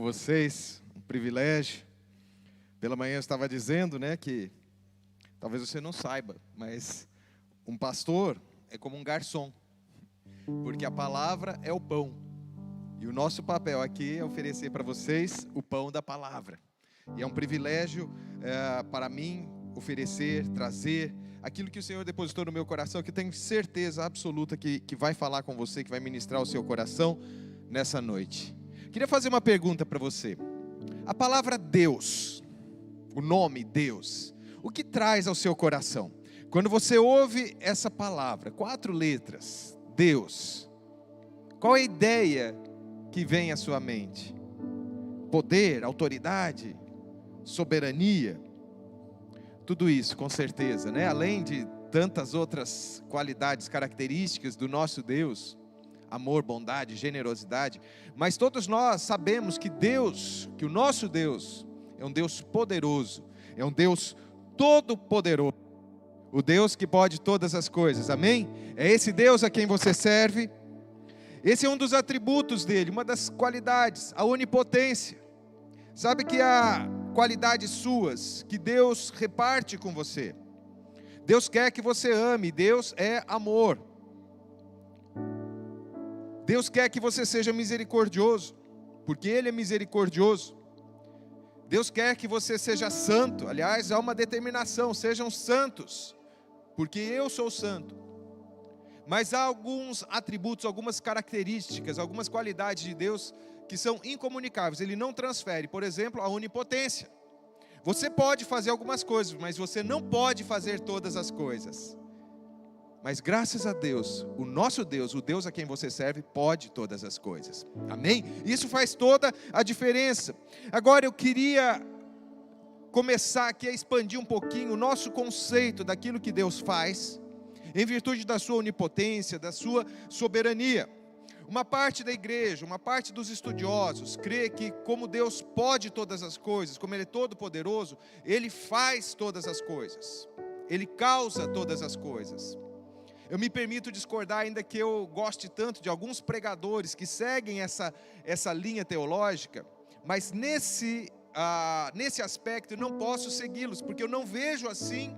Vocês, um privilégio. Pela manhã eu estava dizendo, que talvez você não saiba, mas um pastor é como um garçom, porque a palavra é o pão. E o nosso papel aqui é oferecer para vocês o pão da palavra. E é um privilégio para mim oferecer, trazer aquilo que o Senhor depositou no meu coração, que eu tenho certeza absoluta que vai falar com você, que vai ministrar o seu coração nessa noite. Queria fazer uma pergunta para você. A palavra Deus, o nome Deus, o que traz ao seu coração? Quando você ouve essa palavra, 4 letras, Deus, qual é a ideia que vem à sua mente? Poder, autoridade, soberania, tudo isso com certeza, além de tantas outras qualidades, características do nosso Deus, amor, bondade, generosidade, mas todos nós sabemos que Deus, que o nosso Deus é um Deus poderoso, é um Deus todo-poderoso, o Deus que pode todas as coisas, amém? É esse Deus a quem você serve. Esse é um dos atributos dele, uma das qualidades, a onipotência. Sabe que há qualidades suas que Deus reparte com você. Deus quer que você ame, Deus é amor. Deus quer que você seja misericordioso, porque Ele é misericordioso. Deus quer que você seja santo, aliás, há uma determinação, sejam santos, porque eu sou santo. Mas há alguns atributos, algumas características, algumas qualidades de Deus que são incomunicáveis, Ele não transfere. Por exemplo, a onipotência. Você pode fazer algumas coisas, mas você não pode fazer todas as coisas. Mas graças a Deus, o nosso Deus, o Deus a quem você serve, pode todas as coisas. Amém? Isso faz toda a diferença. Agora eu queria começar aqui a expandir um pouquinho o nosso conceito daquilo que Deus faz, em virtude da sua onipotência, da sua soberania. Uma parte da igreja, uma parte dos estudiosos, crê que como Deus pode todas as coisas, como Ele é todo poderoso, Ele faz todas as coisas. Ele causa todas as coisas. Eu me permito discordar, ainda que eu goste tanto de alguns pregadores que seguem essa linha teológica, mas nesse aspecto eu não posso segui-los, porque eu não vejo assim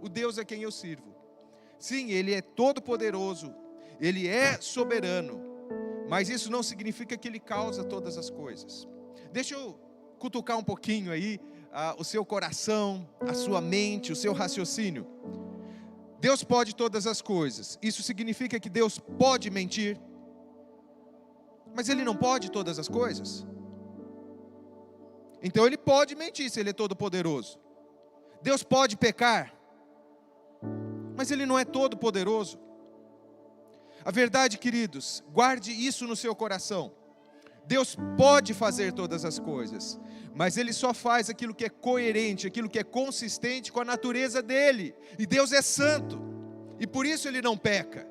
o Deus a quem eu sirvo. Sim, Ele é todo poderoso, Ele é soberano, mas isso não significa que Ele causa todas as coisas. Deixa eu cutucar um pouquinho aí o seu coração, a sua mente, o seu raciocínio. Deus pode todas as coisas, isso significa que Deus pode mentir? Mas Ele não pode todas as coisas? Então Ele pode mentir se Ele é todo poderoso. Deus pode pecar? Mas Ele não é todo poderoso. A verdade, queridos, guarde isso no seu coração. Deus pode fazer todas as coisas, mas Ele só faz aquilo que é coerente, aquilo que é consistente com a natureza dEle. E Deus é santo, e por isso Ele não peca.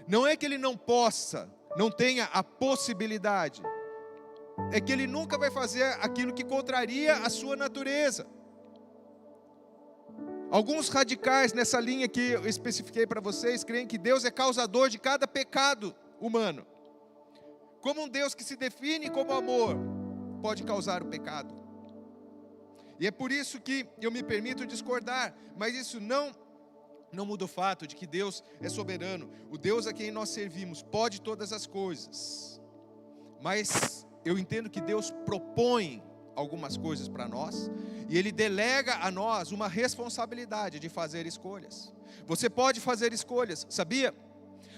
Não é que Ele não possa, não tenha a possibilidade, é que Ele nunca vai fazer aquilo que contraria a sua natureza. Alguns radicais nessa linha que eu especifiquei para vocês, creem que Deus é causador de cada pecado humano. Como um Deus que se define como amor, pode causar o pecado. E é por isso que eu me permito discordar, mas isso não muda o fato de que Deus é soberano. O Deus a quem nós servimos pode todas as coisas. Mas eu entendo que Deus propõe algumas coisas para nós, e Ele delega a nós uma responsabilidade de fazer escolhas. Você pode fazer escolhas, sabia?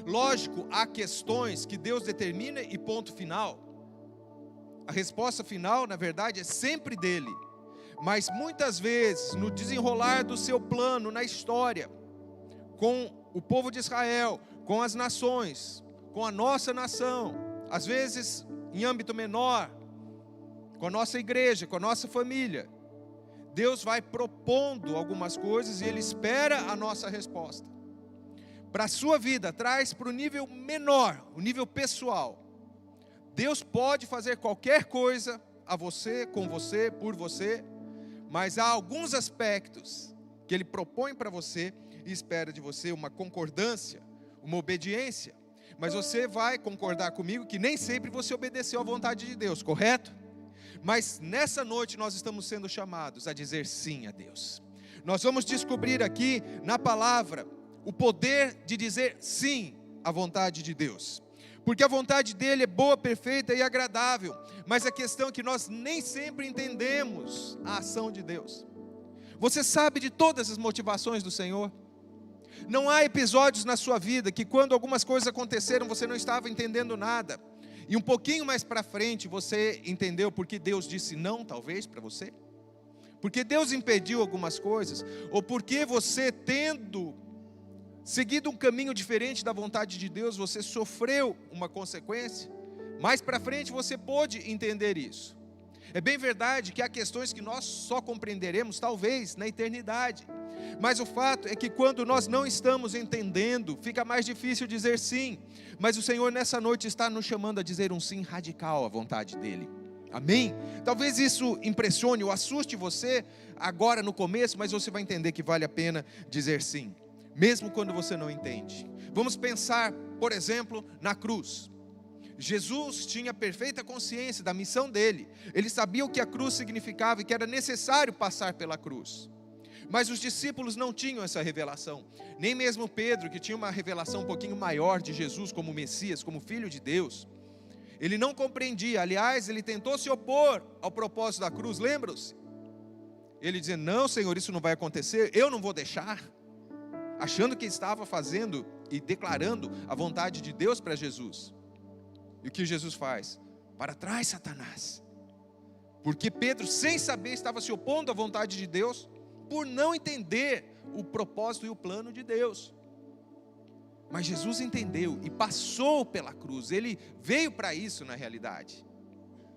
Lógico, há questões que Deus determina e ponto final. A resposta final, na verdade, é sempre dEle. Mas muitas vezes, no desenrolar do seu plano na história, com o povo de Israel, com as nações, com a nossa nação, às vezes em âmbito menor, com a nossa igreja, com a nossa família, Deus vai propondo algumas coisas e Ele espera a nossa resposta. Para a sua vida, traz para o nível menor, o nível pessoal. Deus pode fazer qualquer coisa a você, com você, por você, mas há alguns aspectos que Ele propõe para você e espera de você uma concordância, uma obediência. Mas você vai concordar comigo que nem sempre você obedeceu à vontade de Deus, correto? Mas nessa noite nós estamos sendo chamados a dizer sim a Deus. Nós vamos descobrir aqui na palavra o poder de dizer sim à vontade de Deus. Porque a vontade dele é boa, perfeita e agradável. Mas a questão é que nós nem sempre entendemos a ação de Deus. Você sabe de todas as motivações do Senhor? Não há episódios na sua vida que quando algumas coisas aconteceram você não estava entendendo nada. E um pouquinho mais para frente você entendeu porque Deus disse não, talvez, para você? Porque Deus impediu algumas coisas? Ou porque você, tendo seguido um caminho diferente da vontade de Deus, você sofreu uma consequência? Mais para frente você pôde entender isso. É bem verdade que há questões que nós só compreenderemos, talvez, na eternidade. Mas o fato é que quando nós não estamos entendendo, fica mais difícil dizer sim. Mas o Senhor nessa noite está nos chamando a dizer um sim radical à vontade dEle. Amém? Talvez isso impressione ou assuste você agora no começo, mas você vai entender que vale a pena dizer sim, mesmo quando você não entende. Vamos pensar, por exemplo, na cruz. Jesus tinha perfeita consciência da missão dele. Ele sabia o que a cruz significava e que era necessário passar pela cruz. Mas os discípulos não tinham essa revelação. Nem mesmo Pedro, que tinha uma revelação um pouquinho maior de Jesus como Messias, como Filho de Deus. Ele não compreendia. Aliás, ele tentou se opor ao propósito da cruz, lembram-se? Ele dizia, não Senhor, isso não vai acontecer, eu não vou deixar. Achando que estava fazendo e declarando a vontade de Deus para Jesus. E o que Jesus faz? Para trás, Satanás. Porque Pedro, sem saber, estava se opondo à vontade de Deus, por não entender o propósito e o plano de Deus. Mas Jesus entendeu e passou pela cruz. Ele veio para isso na realidade.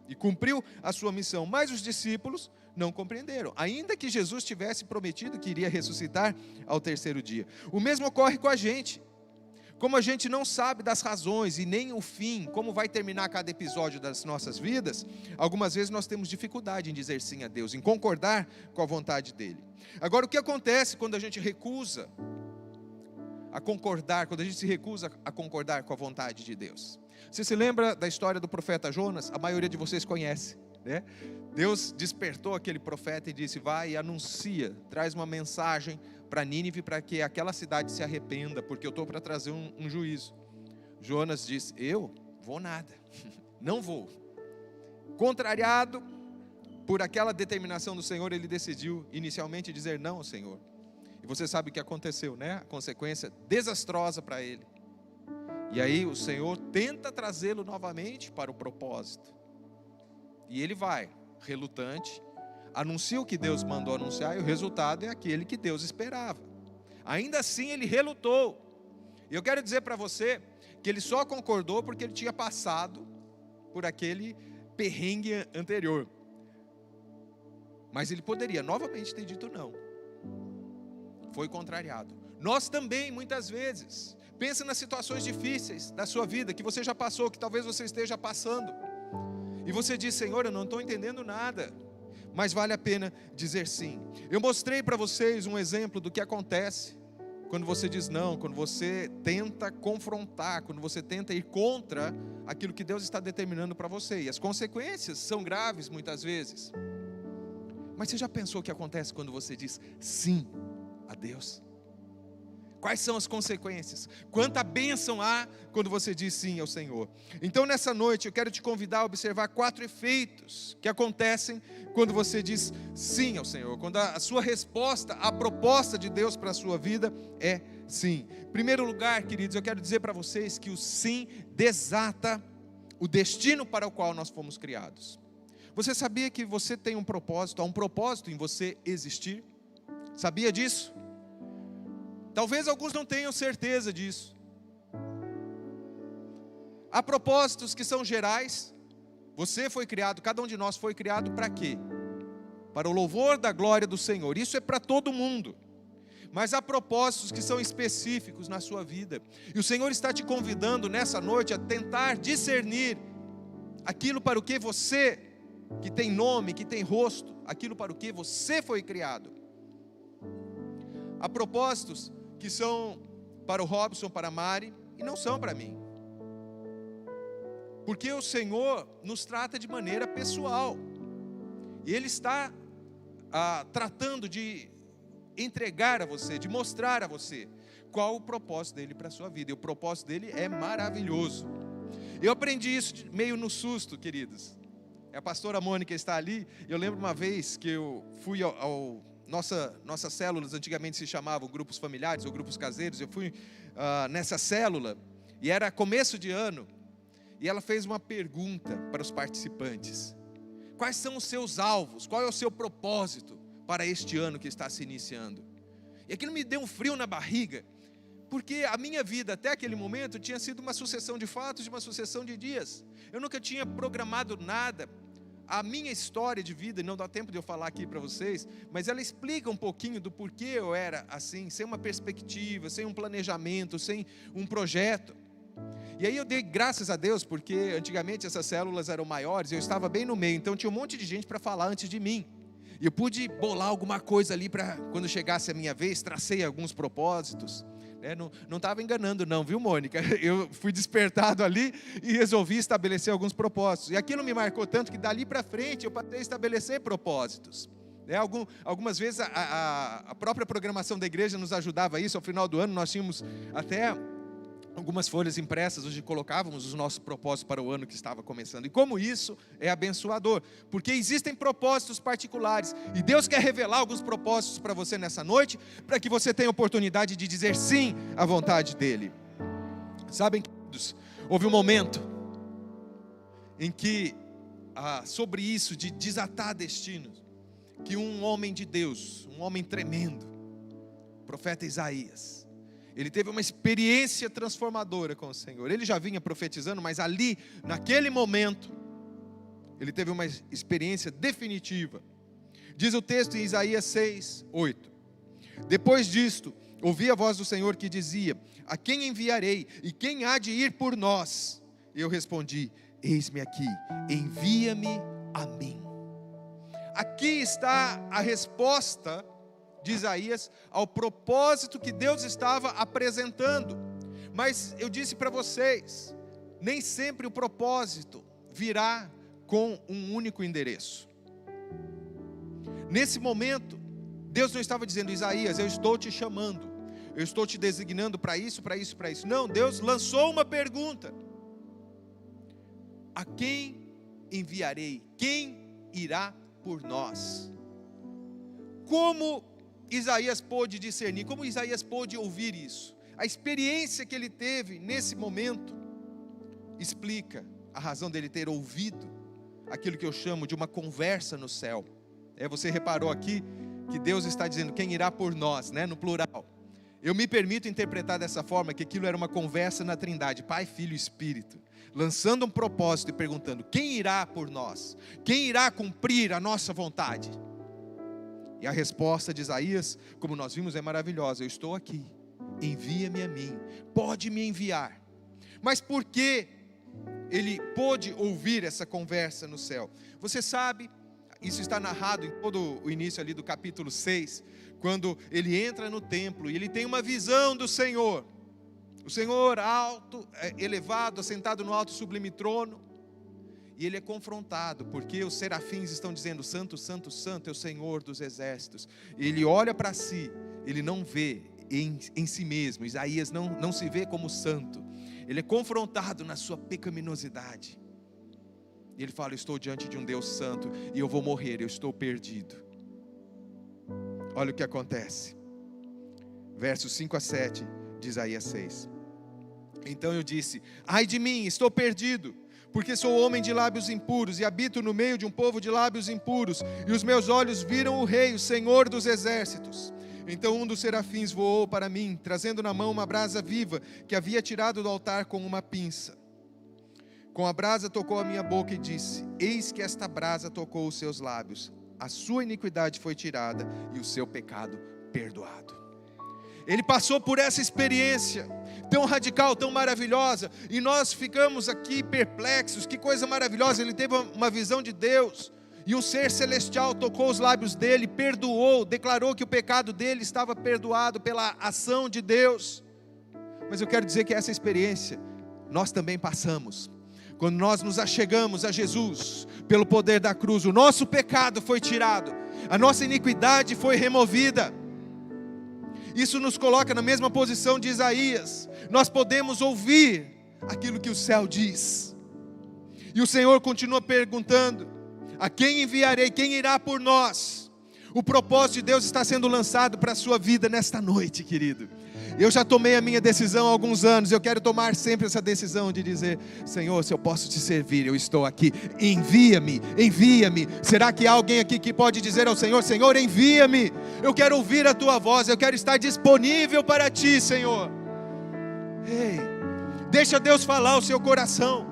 E cumpriu a sua missão. Mas os discípulos não compreenderam. Ainda que Jesus tivesse prometido que iria ressuscitar ao terceiro dia. O mesmo ocorre com a gente. Como a gente não sabe das razões e nem o fim, como vai terminar cada episódio das nossas vidas, algumas vezes nós temos dificuldade em dizer sim a Deus, em concordar com a vontade dEle. Agora, o que acontece quando a gente recusa a concordar, quando a gente se recusa a concordar com a vontade de Deus? Você se lembra da história do profeta Jonas? A maioria de vocês conhece, né? Deus despertou aquele profeta e disse, vai e anuncia, traz uma mensagem para Nínive, para que aquela cidade se arrependa, porque eu estou para trazer um juízo. Jonas disse, eu vou nada, não vou. Contrariado por aquela determinação do Senhor, ele decidiu inicialmente dizer não ao Senhor. E você sabe o que aconteceu, né? A consequência desastrosa para ele. E aí o Senhor tenta trazê-lo novamente para o propósito. E ele vai, relutante, anuncia o que Deus mandou anunciar, e o resultado é aquele que Deus esperava. Ainda assim ele relutou. E eu quero dizer para você que ele só concordou porque ele tinha passado por aquele perrengue anterior. Mas ele poderia novamente ter dito não. Foi contrariado. Nós também, muitas vezes, pensa nas situações difíceis da sua vida, que você já passou, que talvez você esteja passando. E você diz, Senhor, eu não estou entendendo nada. Mas vale a pena dizer sim. Eu mostrei para vocês um exemplo do que acontece quando você diz não, quando você tenta confrontar, quando você tenta ir contra aquilo que Deus está determinando para você. E as consequências são graves muitas vezes. Mas você já pensou o que acontece quando você diz sim a Deus? Quais são as consequências? Quanta bênção há quando você diz sim ao Senhor. Então nessa noite eu quero te convidar a observar 4 efeitos que acontecem quando você diz sim ao Senhor. Quando a sua resposta à proposta de Deus para a sua vida é sim. Em primeiro lugar, queridos, eu quero dizer para vocês que o sim desata o destino para o qual nós fomos criados. Você sabia que você tem um propósito, há um propósito em você existir? Sabia disso? Talvez alguns não tenham certeza disso. Há propósitos que são gerais. Você foi criado, cada um de nós foi criado para quê? Para o louvor da glória do Senhor. Isso é para todo mundo. Mas há propósitos que são específicos na sua vida. E o Senhor está te convidando nessa noite a tentar discernir aquilo para o que você, que tem nome, que tem rosto, aquilo para o que você foi criado. Há propósitos que são para o Robson, para a Mari, e não são para mim. Porque o Senhor nos trata de maneira pessoal. E Ele está tratando de entregar a você, de mostrar a você qual o propósito dele para a sua vida. E o propósito dele é maravilhoso. Eu aprendi isso meio no susto, queridos. A pastora Mônica está ali. Eu lembro uma vez que eu fui nossas células antigamente se chamavam grupos familiares ou grupos caseiros. Eu fui nessa célula e era começo de ano. E ela fez uma pergunta para os participantes: quais são os seus alvos? Qual é o seu propósito para este ano que está se iniciando? E aquilo me deu um frio na barriga, porque a minha vida até aquele momento tinha sido uma sucessão de fatos, de uma sucessão de dias. Eu nunca tinha programado nada. A minha história de vida, e não dá tempo de eu falar aqui para vocês, mas ela explica um pouquinho do porquê eu era assim, sem uma perspectiva, sem um planejamento, sem um projeto. E aí eu dei graças a Deus, porque antigamente essas células eram maiores, eu estava bem no meio, então tinha um monte de gente para falar antes de mim. E eu pude bolar alguma coisa ali para quando chegasse a minha vez, tracei alguns propósitos. Não estava enganando não, viu, Mônica? Eu fui despertado ali e resolvi estabelecer alguns propósitos. E aquilo me marcou tanto que dali para frente eu passei a estabelecer propósitos. Algumas vezes a própria programação da igreja nos ajudava a isso. Ao final do ano nós tínhamos até algumas folhas impressas onde colocávamos os nossos propósitos para o ano que estava começando. E como isso é abençoador, porque existem propósitos particulares, e Deus quer revelar alguns propósitos para você nessa noite, para que você tenha oportunidade de dizer sim à vontade dEle. Sabem, queridos, houve um momento em que, sobre isso de desatar destinos, que um homem de Deus, um homem tremendo, o profeta Isaías, ele teve uma experiência transformadora com o Senhor. Ele já vinha profetizando, mas ali, naquele momento, ele teve uma experiência definitiva. Diz o texto em Isaías 6:8: depois disto, ouvi a voz do Senhor que dizia: a quem enviarei? E quem há de ir por nós? Eu respondi: eis-me aqui, envia-me a mim. Aqui está a resposta de Isaías ao propósito que Deus estava apresentando. Mas eu disse para vocês, nem sempre o propósito virá com um único endereço. Nesse momento, Deus não estava dizendo: Isaías, eu estou te chamando, eu estou te designando para isso, para isso, para isso. Não, Deus lançou uma pergunta: a quem enviarei? Quem irá por nós? Como Isaías pôde discernir, como Isaías pôde ouvir isso? A experiência que ele teve nesse momento explica a razão dele ter ouvido aquilo que eu chamo de uma conversa no céu. Você reparou aqui que Deus está dizendo: quem irá por nós, no plural. Eu me permito interpretar dessa forma, que aquilo era uma conversa na Trindade, Pai, Filho e Espírito, lançando um propósito e perguntando: quem irá por nós? Quem irá cumprir a nossa vontade? E a resposta de Isaías, como nós vimos, é maravilhosa: eu estou aqui, envia-me a mim, pode me enviar. Mas por que ele pôde ouvir essa conversa no céu? Você sabe, isso está narrado em todo o início ali do capítulo 6, quando ele entra no templo e ele tem uma visão do Senhor. O Senhor alto, elevado, assentado no alto e sublime trono. E ele é confrontado, porque os serafins estão dizendo: santo, santo, santo é o Senhor dos exércitos. E ele olha para si, ele não vê em si mesmo. Isaías não se vê como santo. Ele é confrontado na sua pecaminosidade. E ele fala: eu estou diante de um Deus santo e eu vou morrer, eu estou perdido. Olha o que acontece. Versos 5-7 de Isaías 6. Então eu disse: ai de mim, estou perdido, porque sou homem de lábios impuros e habito no meio de um povo de lábios impuros, e os meus olhos viram o Rei, o Senhor dos exércitos. Então um dos serafins voou para mim, trazendo na mão uma brasa viva, que havia tirado do altar com uma pinça. Com a brasa tocou a minha boca e disse: eis que esta brasa tocou os seus lábios, a sua iniquidade foi tirada e o seu pecado perdoado. Ele passou por essa experiência tão radical, tão maravilhosa, e nós ficamos aqui perplexos. Que coisa maravilhosa! Ele teve uma visão de Deus, e um ser celestial tocou os lábios dele, perdoou, declarou que o pecado dele estava perdoado pela ação de Deus. Mas eu quero dizer que essa experiência nós também passamos, Quando nós nos achegamos a Jesus, pelo poder da cruz, o nosso pecado foi tirado, a nossa iniquidade foi removida. Isso nos coloca na mesma posição de Isaías. Nós podemos ouvir aquilo que o céu diz. E o Senhor continua perguntando: a quem enviarei? Quem irá por nós? O propósito de Deus está sendo lançado para a sua vida nesta noite, querido. Eu já tomei a minha decisão há alguns anos. Eu quero tomar sempre essa decisão de dizer: Senhor, se eu posso te servir, eu estou aqui. Envia-me, envia-me. Será que há alguém aqui que pode dizer ao Senhor: Senhor, envia-me? Eu quero ouvir a tua voz. Eu quero estar disponível para ti, Senhor. Ei, deixa Deus falar ao seu coração.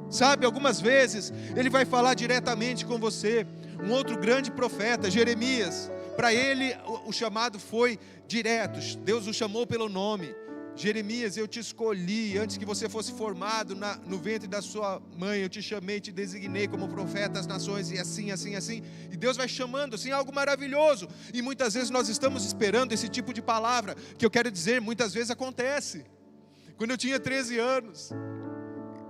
Sabe, algumas vezes Ele vai falar diretamente com você. Um outro grande profeta, Jeremias, para ele o chamado foi direto. Deus o chamou pelo nome: Jeremias, eu te escolhi antes que você fosse formado no ventre da sua mãe. Eu te chamei, te designei como profeta das nações, e assim, assim, assim. E Deus vai chamando, assim, algo maravilhoso. E muitas vezes nós estamos esperando esse tipo de palavra, que eu quero dizer, muitas vezes acontece. Quando eu tinha 13 anos,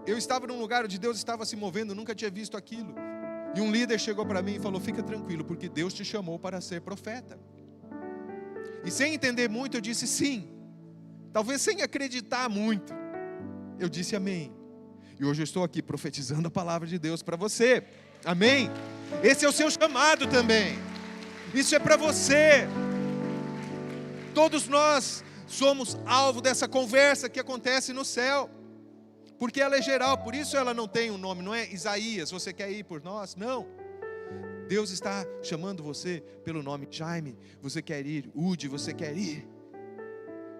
eu estava num lugar onde Deus estava se movendo, nunca tinha visto aquilo. E um líder chegou para mim e falou: fica tranquilo, porque Deus te chamou para ser profeta. E sem entender muito, eu disse sim. Talvez sem acreditar muito, eu disse amém. E hoje eu estou aqui profetizando a palavra de Deus para você. Amém? Esse é o seu chamado também. Isso é para você. Todos nós somos alvo dessa conversa que acontece no céu, porque ela é geral. Por isso ela não tem um nome. Não é Isaías, você quer ir por nós? Não. Deus está chamando você pelo nome. Jaime, você quer ir? Udi, você quer ir?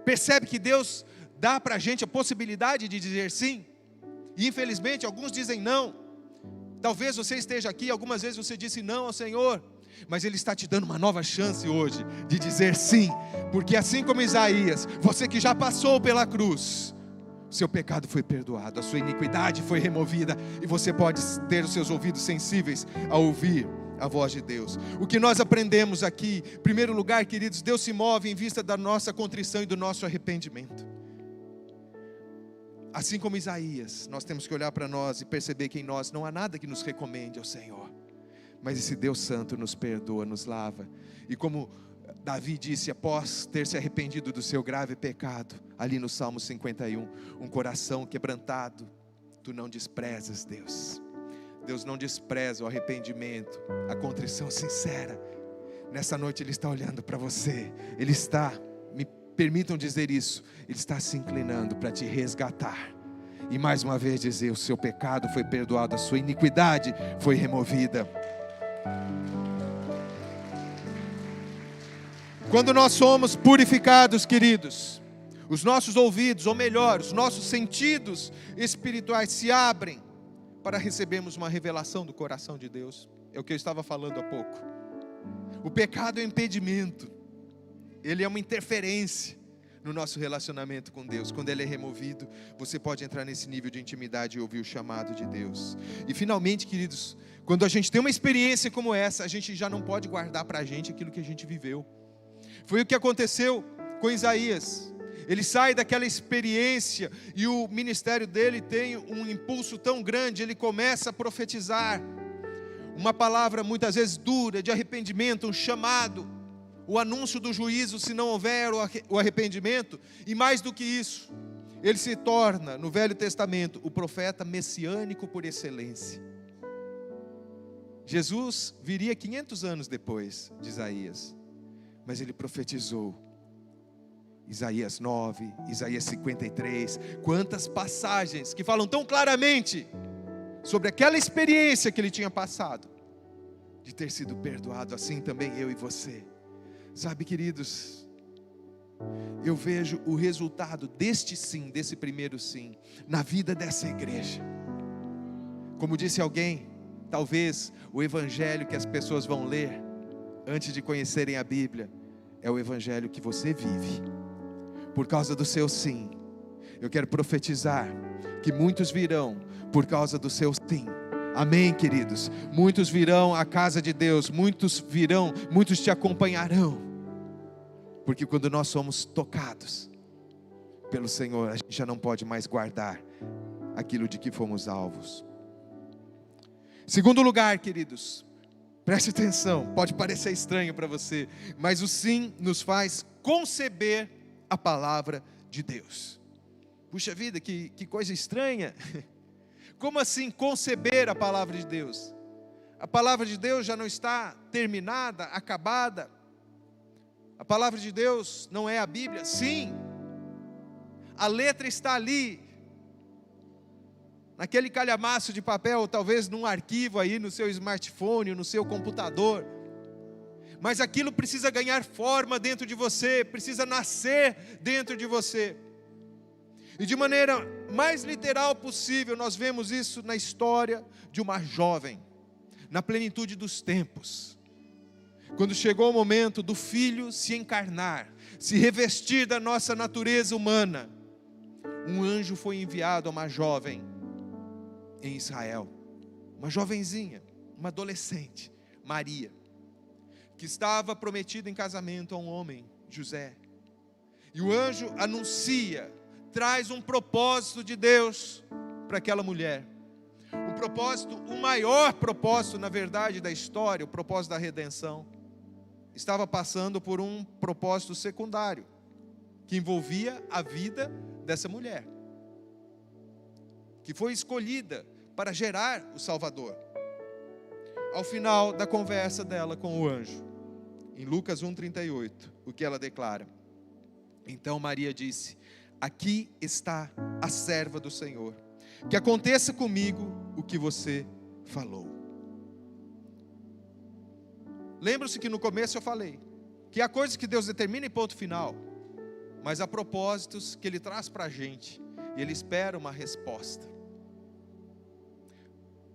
Percebe que Deus dá para a gente a possibilidade de dizer sim? E infelizmente alguns dizem não. Talvez você esteja aqui, algumas vezes você disse não ao Senhor, mas Ele está te dando uma nova chance hoje de dizer sim. Porque assim como Isaías, você que já passou pela cruz, seu pecado foi perdoado, a sua iniquidade foi removida, e você pode ter os seus ouvidos sensíveis a ouvir a voz de Deus. O que nós aprendemos aqui, em primeiro lugar, queridos, Deus se move em vista da nossa contrição e do nosso arrependimento. Assim como Isaías, nós temos que olhar para nós e perceber que em nós não há nada que nos recomende ao Senhor, mas esse Deus santo nos perdoa, nos lava. E como Davi disse após ter se arrependido do seu grave pecado, ali no Salmo 51, um coração quebrantado, tu não desprezas, Deus. Deus não despreza o arrependimento, a contrição sincera. Nessa noite Ele está olhando para você. Ele está, me permitam dizer isso, Ele está se inclinando para te resgatar. E mais uma vez dizer: o seu pecado foi perdoado, a sua iniquidade foi removida. Quando nós somos purificados, queridos, os nossos ouvidos, ou melhor, os nossos sentidos espirituais se abrem para recebermos uma revelação do coração de Deus. É o que eu estava falando há pouco. O pecado é um impedimento, ele é uma interferência no nosso relacionamento com Deus. Quando ele é removido, você pode entrar nesse nível de intimidade e ouvir o chamado de Deus. E finalmente, queridos, quando a gente tem uma experiência como essa, a gente já não pode guardar para a gente aquilo que a gente viveu. Foi o que aconteceu com Isaías. Ele sai daquela experiência e o ministério dele tem um impulso tão grande. Ele começa a profetizar uma palavra muitas vezes dura, de arrependimento, um chamado, o anúncio do juízo se não houver o arrependimento. E mais do que isso, ele se torna no Velho Testamento o profeta messiânico por excelência. Jesus viria 500 anos depois de Isaías, mas ele profetizou Isaías 9, Isaías 53, quantas passagens que falam tão claramente sobre aquela experiência que ele tinha passado, de ter sido perdoado. Assim também eu e você. Sabe, queridos, eu vejo o resultado deste sim, desse primeiro sim, na vida dessa igreja. Como disse alguém, talvez o evangelho que as pessoas vão ler antes de conhecerem a Bíblia é o evangelho que você vive. Por causa do seu sim, eu quero profetizar que muitos virão por causa do seu sim. Amém, queridos? Muitos virão à casa de Deus, muitos virão, muitos te acompanharão. Porque quando nós somos tocados pelo Senhor, a gente já não pode mais guardar aquilo de que fomos alvos. Segundo lugar, queridos, preste atenção, pode parecer estranho para você, mas o sim nos faz conceber a palavra de Deus. Puxa vida, que coisa estranha. Como assim conceber a palavra de Deus? A palavra de Deus já não está terminada, acabada? A palavra de Deus não é a Bíblia? Sim. A letra está ali, naquele calhamaço de papel, ou talvez num arquivo aí no seu smartphone, no seu computador. Mas aquilo precisa ganhar forma dentro de você, precisa nascer dentro de você. E de maneira mais literal possível, nós vemos isso na história de uma jovem, na plenitude dos tempos. Quando chegou o momento do Filho se encarnar, se revestir da nossa natureza humana, um anjo foi enviado a uma jovem em Israel, uma jovenzinha, uma adolescente, Maria, que estava prometida em casamento a um homem, José. E o anjo anuncia, traz um propósito de Deus para aquela mulher. Um propósito, o maior propósito, na verdade, da história, o propósito da redenção, estava passando por um propósito secundário, que envolvia a vida dessa mulher, que foi escolhida para gerar o Salvador. Ao final da conversa dela com o anjo, em Lucas 1,38, o que ela declara? Então Maria disse: aqui está a serva do Senhor, que aconteça comigo o que você falou. Lembra-se que no começo eu falei que há coisas que Deus determina em ponto final, mas há propósitos que Ele traz para a gente, e Ele espera uma resposta.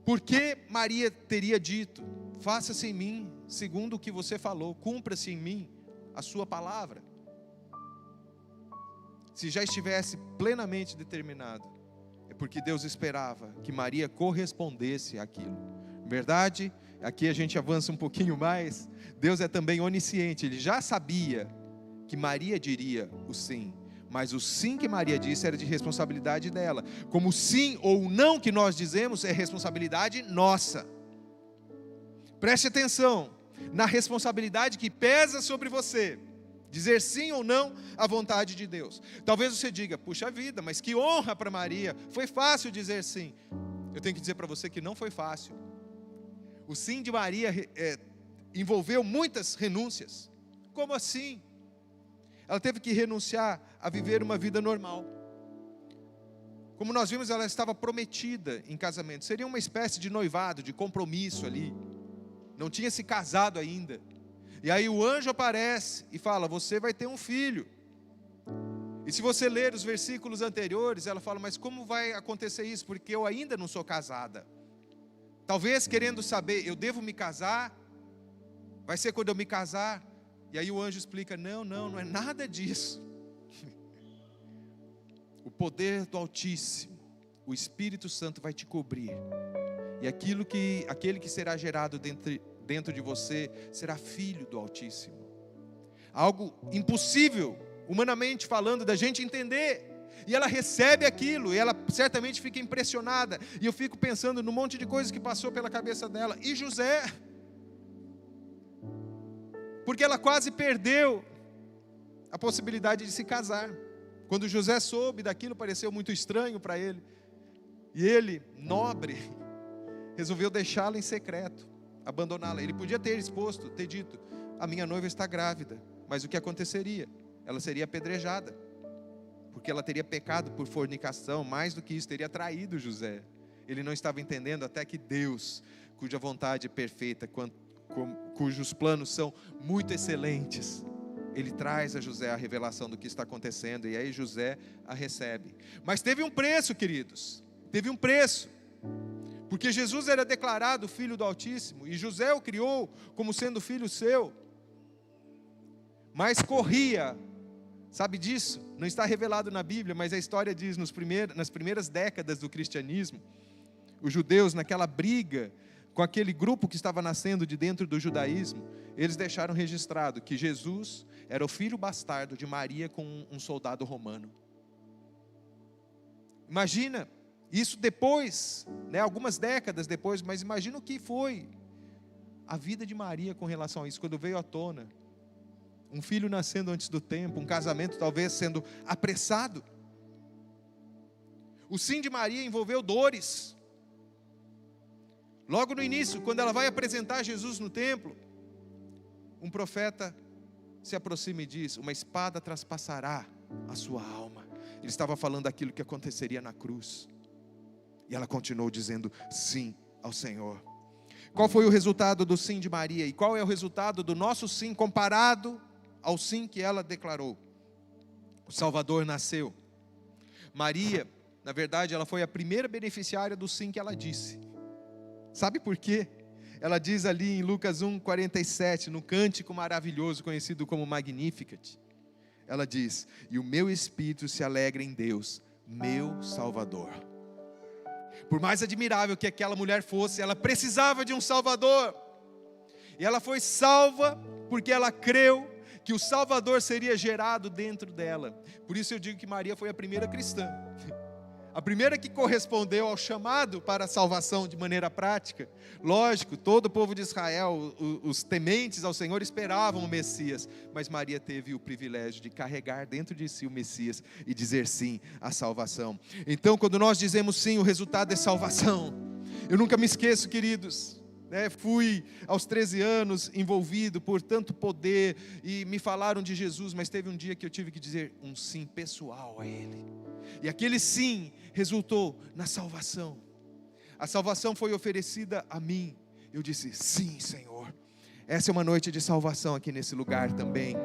Por que Maria teria dito: faça-se em mim segundo o que você falou, cumpra-se em mim a sua palavra? Se já estivesse plenamente determinado, é porque Deus esperava que Maria correspondesse àquilo. Verdade, aqui a gente avança um pouquinho mais. Deus é também onisciente, Ele já sabia que Maria diria o sim, mas o sim que Maria disse era de responsabilidade dela, como o sim ou o não que nós dizemos é responsabilidade nossa. Preste atenção na responsabilidade que pesa sobre você, dizer sim ou não à vontade de Deus. Talvez você diga: puxa vida, mas que honra para Maria, foi fácil dizer sim. Eu tenho que dizer para você que não foi fácil. O sim de Maria envolveu muitas renúncias. Como assim? Ela teve que renunciar a viver uma vida normal. Como nós vimos, ela estava prometida em casamento. Seria uma espécie de noivado, de compromisso ali. Não tinha se casado ainda. E aí o anjo aparece e fala: você vai ter um filho. E se você ler os versículos anteriores, ela fala: mas como vai acontecer isso? Porque eu ainda não sou casada. Talvez querendo saber: eu devo me casar? Vai ser quando eu me casar? E aí o anjo explica: não é nada disso. O poder do Altíssimo, o Espírito Santo vai te cobrir. E aquele que será gerado dentro de você será filho do Altíssimo. Algo impossível, humanamente falando, da gente entender. E ela recebe aquilo, e ela certamente fica impressionada. E eu fico pensando no monte de coisas que passou pela cabeça dela. E José? Porque ela quase perdeu a possibilidade de se casar. Quando José soube daquilo, pareceu muito estranho para ele. E ele, nobre, resolveu deixá-la em secreto, abandoná-la. Ele podia ter exposto, ter dito: a minha noiva está grávida. Mas o que aconteceria? Ela seria apedrejada, porque ela teria pecado por fornicação. Mais do que isso, teria traído José. Ele não estava entendendo até que Deus, cuja vontade é perfeita, cujos planos são muito excelentes, Ele traz a José a revelação do que está acontecendo. E aí José a recebe. Mas teve um preço, queridos. Teve um preço. Porque Jesus era declarado filho do Altíssimo, e José o criou como sendo filho seu. Mas corria, sabe disso? Não está revelado na Bíblia, mas a história diz: nas primeiras décadas do cristianismo, os judeus, naquela briga com aquele grupo que estava nascendo de dentro do judaísmo, eles deixaram registrado que Jesus era o filho bastardo de Maria com um soldado romano. Imagina Isso depois, algumas décadas depois, mas imagina o que foi a vida de Maria com relação a isso, quando veio à tona. Um filho nascendo antes do tempo, um casamento talvez sendo apressado. O sim de Maria envolveu dores. Logo no início, quando ela vai apresentar Jesus no templo, um profeta se aproxima e diz: uma espada traspassará a sua alma. Ele estava falando daquilo que aconteceria na cruz. E ela continuou dizendo sim ao Senhor. Qual foi o resultado do sim de Maria? E qual é o resultado do nosso sim comparado ao sim que ela declarou? O Salvador nasceu. Maria, na verdade, ela foi a primeira beneficiária do sim que ela disse. Sabe por quê? Ela diz ali em Lucas 1:47, no cântico maravilhoso conhecido como Magnificat. Ela diz: e o meu espírito se alegra em Deus, meu Salvador. Por mais admirável que aquela mulher fosse, ela precisava de um Salvador. E ela foi salva porque ela creu que o Salvador seria gerado dentro dela. Por isso eu digo que Maria foi a primeira cristã. A primeira que correspondeu ao chamado para a salvação de maneira prática. Lógico, todo o povo de Israel, os tementes ao Senhor, esperavam o Messias. Mas Maria teve o privilégio de carregar dentro de si o Messias e dizer sim à salvação. Então, quando nós dizemos sim, o resultado é salvação. Eu nunca me esqueço, queridos. Fui aos 13 anos envolvido por tanto poder e me falaram de Jesus, mas teve um dia que eu tive que dizer um sim pessoal a Ele. E aquele sim resultou na salvação. A salvação foi oferecida a mim. Eu disse: sim, Senhor. Essa é uma noite de salvação aqui nesse lugar também.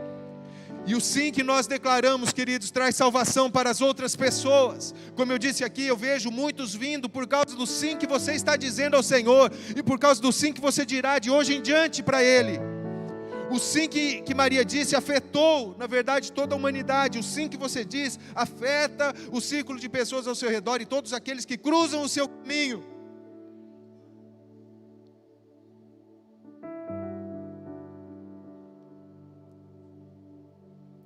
E o sim que nós declaramos, queridos, traz salvação para as outras pessoas. Como eu disse aqui, eu vejo muitos vindo por causa do sim que você está dizendo ao Senhor, e por causa do sim que você dirá de hoje em diante para Ele. O sim que Maria disse afetou, na verdade, toda a humanidade. O sim que você diz afeta o círculo de pessoas ao seu redor e todos aqueles que cruzam o seu caminho.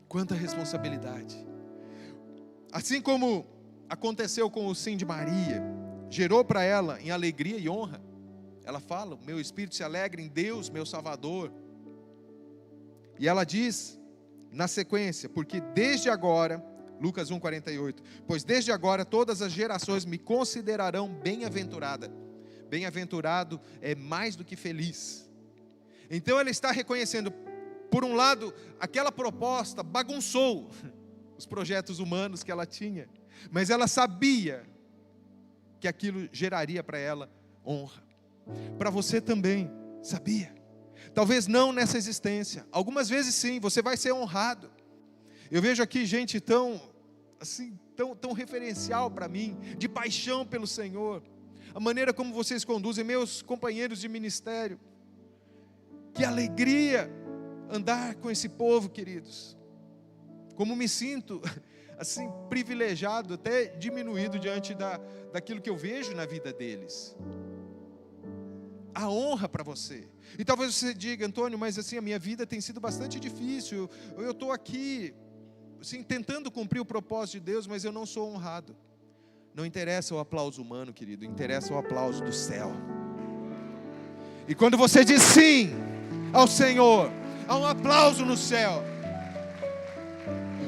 Quanta responsabilidade. Assim como aconteceu com o sim de Maria, gerou para ela em alegria e honra. Ela fala: meu espírito se alegra em Deus, meu Salvador. E ela diz, na sequência: porque desde agora, Lucas 1:48, pois desde agora todas as gerações me considerarão bem-aventurada. Bem-aventurado é mais do que feliz. Então ela está reconhecendo, por um lado, aquela proposta bagunçou os projetos humanos que ela tinha, mas ela sabia que aquilo geraria para ela honra. Para você também, sabia? Talvez não nessa existência, algumas vezes sim, você vai ser honrado. Eu vejo aqui gente tão referencial para mim, de paixão pelo Senhor, a maneira como vocês conduzem, meus companheiros de ministério. Que alegria andar com esse povo, queridos. Como me sinto assim privilegiado, até diminuído diante daquilo que eu vejo na vida deles. A honra para você. E talvez você diga: Antônio, mas assim, a minha vida tem sido bastante difícil, eu estou aqui assim, tentando cumprir o propósito de Deus, mas eu não sou honrado. Não interessa o aplauso humano, querido, interessa o aplauso do céu. E quando você diz sim ao Senhor, há um aplauso no céu.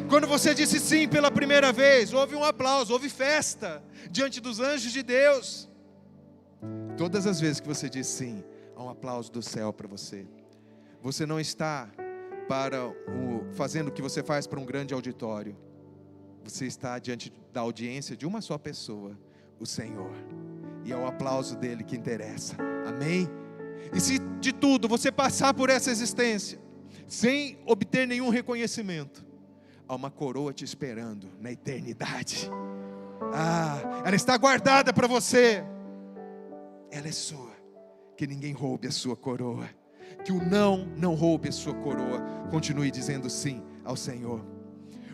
Quando você disse sim pela primeira vez, houve um aplauso, houve festa diante dos anjos de Deus. Todas as vezes que você diz sim, há um aplauso do céu para você. Você não está fazendo o que você faz para um grande auditório. Você está diante da audiência de uma só pessoa, o Senhor. E é o aplauso dele que interessa. Amém? E se de tudo você passar por essa existência sem obter nenhum reconhecimento, há uma coroa te esperando na eternidade. Ela está guardada para você. Ela é sua. Que ninguém roube a sua coroa. Que o não roube a sua coroa. Continue dizendo sim ao Senhor.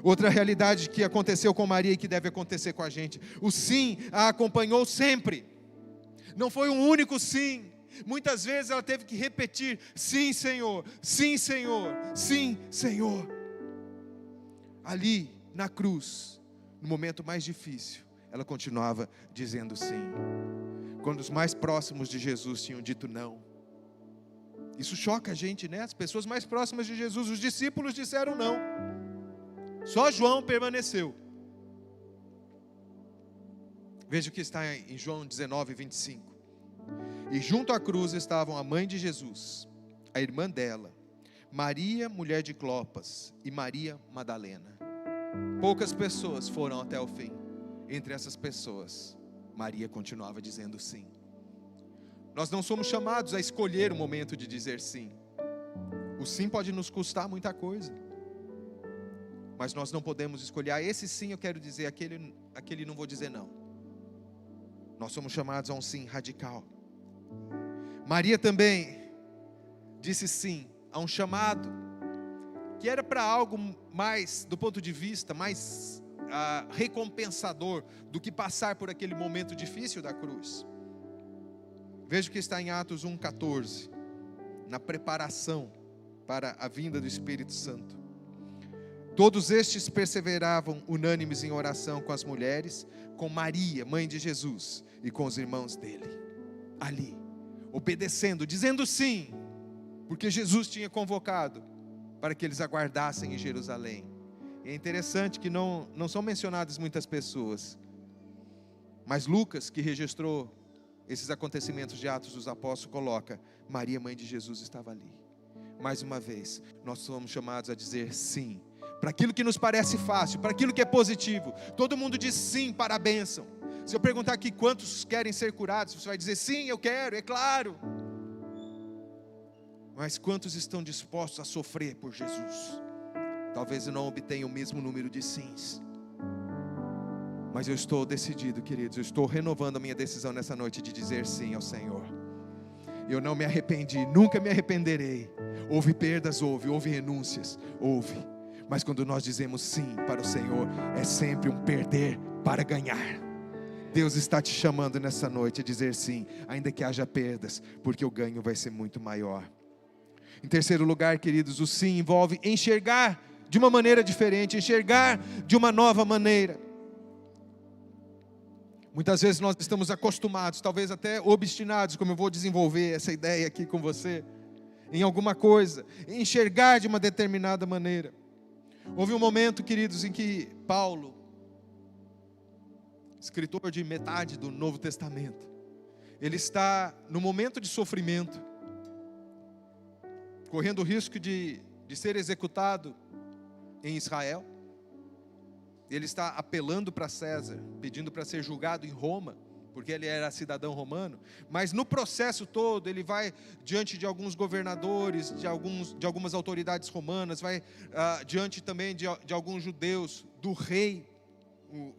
Outra realidade que aconteceu com Maria e que deve acontecer com a gente: o sim a acompanhou sempre. Não foi um único sim. Muitas vezes ela teve que repetir: sim, Senhor, sim, Senhor, sim, Senhor. Ali na cruz, no momento mais difícil, ela continuava dizendo sim. Quando os mais próximos de Jesus tinham dito não. Isso choca a gente, né? As pessoas mais próximas de Jesus, os discípulos disseram não. Só João permaneceu. Veja o que está em João 19, 25. E junto à cruz estavam a mãe de Jesus, a irmã dela, Maria, mulher de Clopas, e Maria Madalena. Poucas pessoas foram até o fim. Entre essas pessoas, Maria continuava dizendo sim. Nós não somos chamados a escolher o momento de dizer sim. O sim pode nos custar muita coisa. Mas nós não podemos escolher, esse sim eu quero dizer, aquele não vou dizer não. Nós somos chamados a um sim radical. Maria também disse sim a um chamado que era para algo mais, do ponto de vista, mais recompensador do que passar por aquele momento difícil da cruz. Veja o que está em Atos 1,14, na preparação para a vinda do Espírito Santo. Todos estes perseveravam unânimes em oração com as mulheres, com Maria, mãe de Jesus, e com os irmãos dele. Ali, obedecendo, dizendo sim, porque Jesus tinha convocado para que eles aguardassem em Jerusalém. E é interessante que não são mencionadas muitas pessoas, mas Lucas, que registrou esses acontecimentos de Atos dos Apóstolos, coloca: Maria, mãe de Jesus, estava ali. Mais uma vez, nós somos chamados a dizer sim, para aquilo que nos parece fácil, para aquilo que é positivo. Todo mundo diz sim para a bênção. Se eu perguntar aqui quantos querem ser curados, você vai dizer sim, eu quero, é claro. Mas quantos estão dispostos a sofrer por Jesus? Talvez eu não obtenha o mesmo número de sims, mas eu estou decidido, queridos, eu estou renovando a minha decisão nessa noite de dizer sim ao Senhor. Eu não me arrependi, nunca me arrependerei. Houve perdas, houve renúncias, mas quando nós dizemos sim para o Senhor, é sempre um perder para ganhar. Deus está te chamando nessa noite a dizer sim, ainda que haja perdas, porque o ganho vai ser muito maior. Em terceiro lugar, queridos, o sim envolve enxergar de uma maneira diferente, enxergar de uma nova maneira. Muitas vezes nós estamos acostumados, talvez até obstinados, como eu vou desenvolver essa ideia aqui com você, em alguma coisa, enxergar de uma determinada maneira. Houve um momento, queridos, em que Paulo, escritor de metade do Novo Testamento, ele está no momento de sofrimento, correndo o risco de ser executado em Israel. Ele está apelando para César, pedindo para ser julgado em Roma, porque ele era cidadão romano. Mas no processo todo, ele vai diante de alguns governadores, de algumas autoridades romanas, vai diante também de alguns judeus, do rei,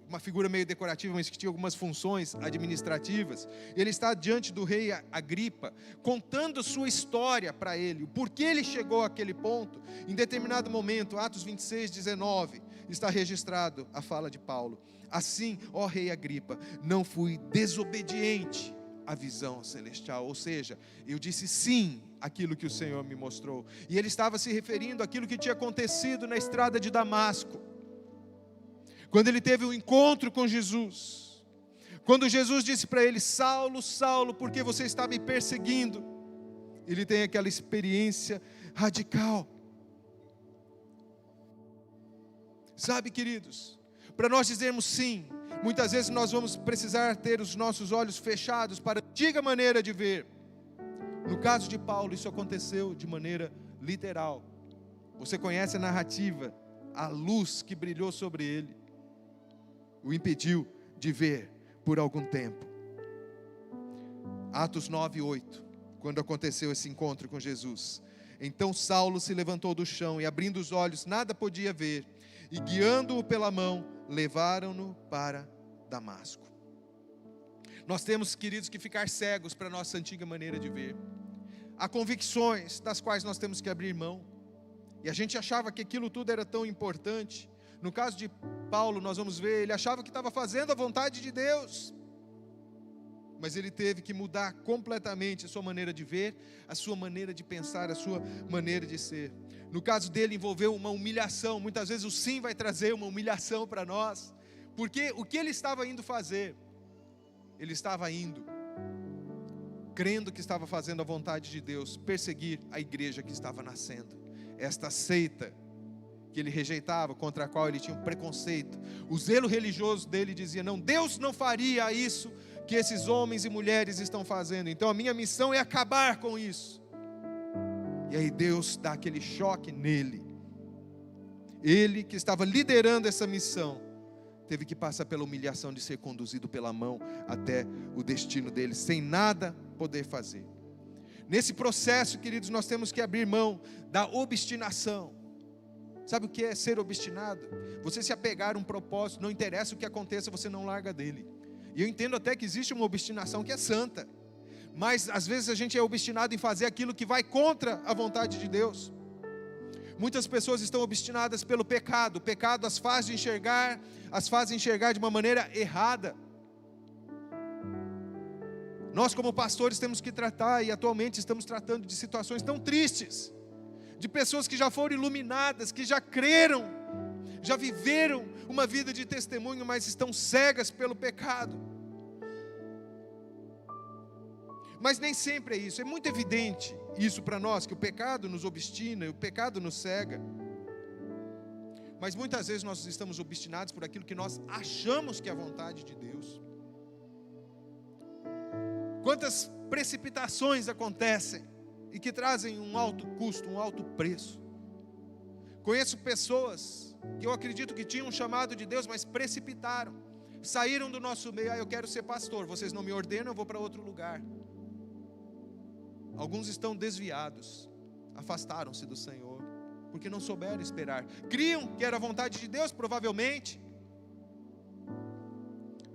uma figura meio decorativa, mas que tinha algumas funções administrativas. Ele está diante do rei Agripa, contando sua história para ele, o porquê ele chegou àquele ponto. Em determinado momento, Atos 26, 19, está registrado a fala de Paulo: assim, ó rei Agripa, não fui desobediente à visão celestial, ou seja, eu disse sim àquilo que o Senhor me mostrou. E ele estava se referindo àquilo que tinha acontecido na estrada de Damasco, quando ele teve um encontro com Jesus, quando Jesus disse para ele: Saulo, Saulo, por que você está me perseguindo? Ele tem aquela experiência radical. Sabe, queridos, para nós dizermos sim, muitas vezes nós vamos precisar ter os nossos olhos fechados para a antiga maneira de ver. No caso de Paulo, isso aconteceu de maneira literal. Você conhece a narrativa, a luz que brilhou sobre ele o impediu de ver por algum tempo. Atos 9:8, quando aconteceu esse encontro com Jesus: então Saulo se levantou do chão e, abrindo os olhos, nada podia ver, e guiando-o pela mão, levaram-no para Damasco. Nós temos, queridos, que ficar cegos para a nossa antiga maneira de ver. Há convicções das quais nós temos que abrir mão, e a gente achava que aquilo tudo era tão importante. No caso de Paulo, nós vamos ver, ele achava que estava fazendo a vontade de Deus, mas ele teve que mudar completamente a sua maneira de ver, a sua maneira de pensar, a sua maneira de ser. No caso dele, envolveu uma humilhação. Muitas vezes o sim vai trazer uma humilhação para nós, Porque o que ele estava indo fazer? Ele estava indo, crendo que estava fazendo a vontade de Deus, perseguir a igreja que estava nascendo. Esta seita que ele rejeitava, contra a qual ele tinha um preconceito. O zelo religioso dele dizia: não, Deus não faria isso que esses homens e mulheres estão fazendo. Então a minha missão é acabar com isso. E aí Deus dá aquele choque nele. Ele que estava liderando essa missão, teve que passar pela humilhação de ser conduzido pela mão até o destino dele, sem nada poder fazer. Nesse processo, queridos, nós temos que abrir mão da obstinação. Sabe o que é ser obstinado? Você se apegar a um propósito, não interessa o que aconteça, você não larga dele. E eu entendo até que existe uma obstinação que é santa, mas às vezes a gente é obstinado em fazer aquilo que vai contra a vontade de Deus. Muitas pessoas estão obstinadas pelo pecado. O pecado as faz enxergar de uma maneira errada. Nós como pastores temos que tratar, e atualmente estamos tratando de situações tão tristes, de pessoas que já foram iluminadas, que já creram, já viveram uma vida de testemunho, mas estão cegas pelo pecado. Mas nem sempre é isso, é muito evidente isso para nós, que o pecado nos obstina, o pecado nos cega. Mas muitas vezes nós estamos obstinados por aquilo que nós achamos que é a vontade de Deus. Quantas precipitações acontecem e que trazem um alto custo, um alto preço. Conheço pessoas que eu acredito que tinham um chamado de Deus, mas precipitaram, saíram do nosso meio. Eu quero ser pastor, vocês não me ordenam, eu vou para outro lugar. Alguns estão desviados, afastaram-se do Senhor, porque não souberam esperar. Criam que era a vontade de Deus, provavelmente.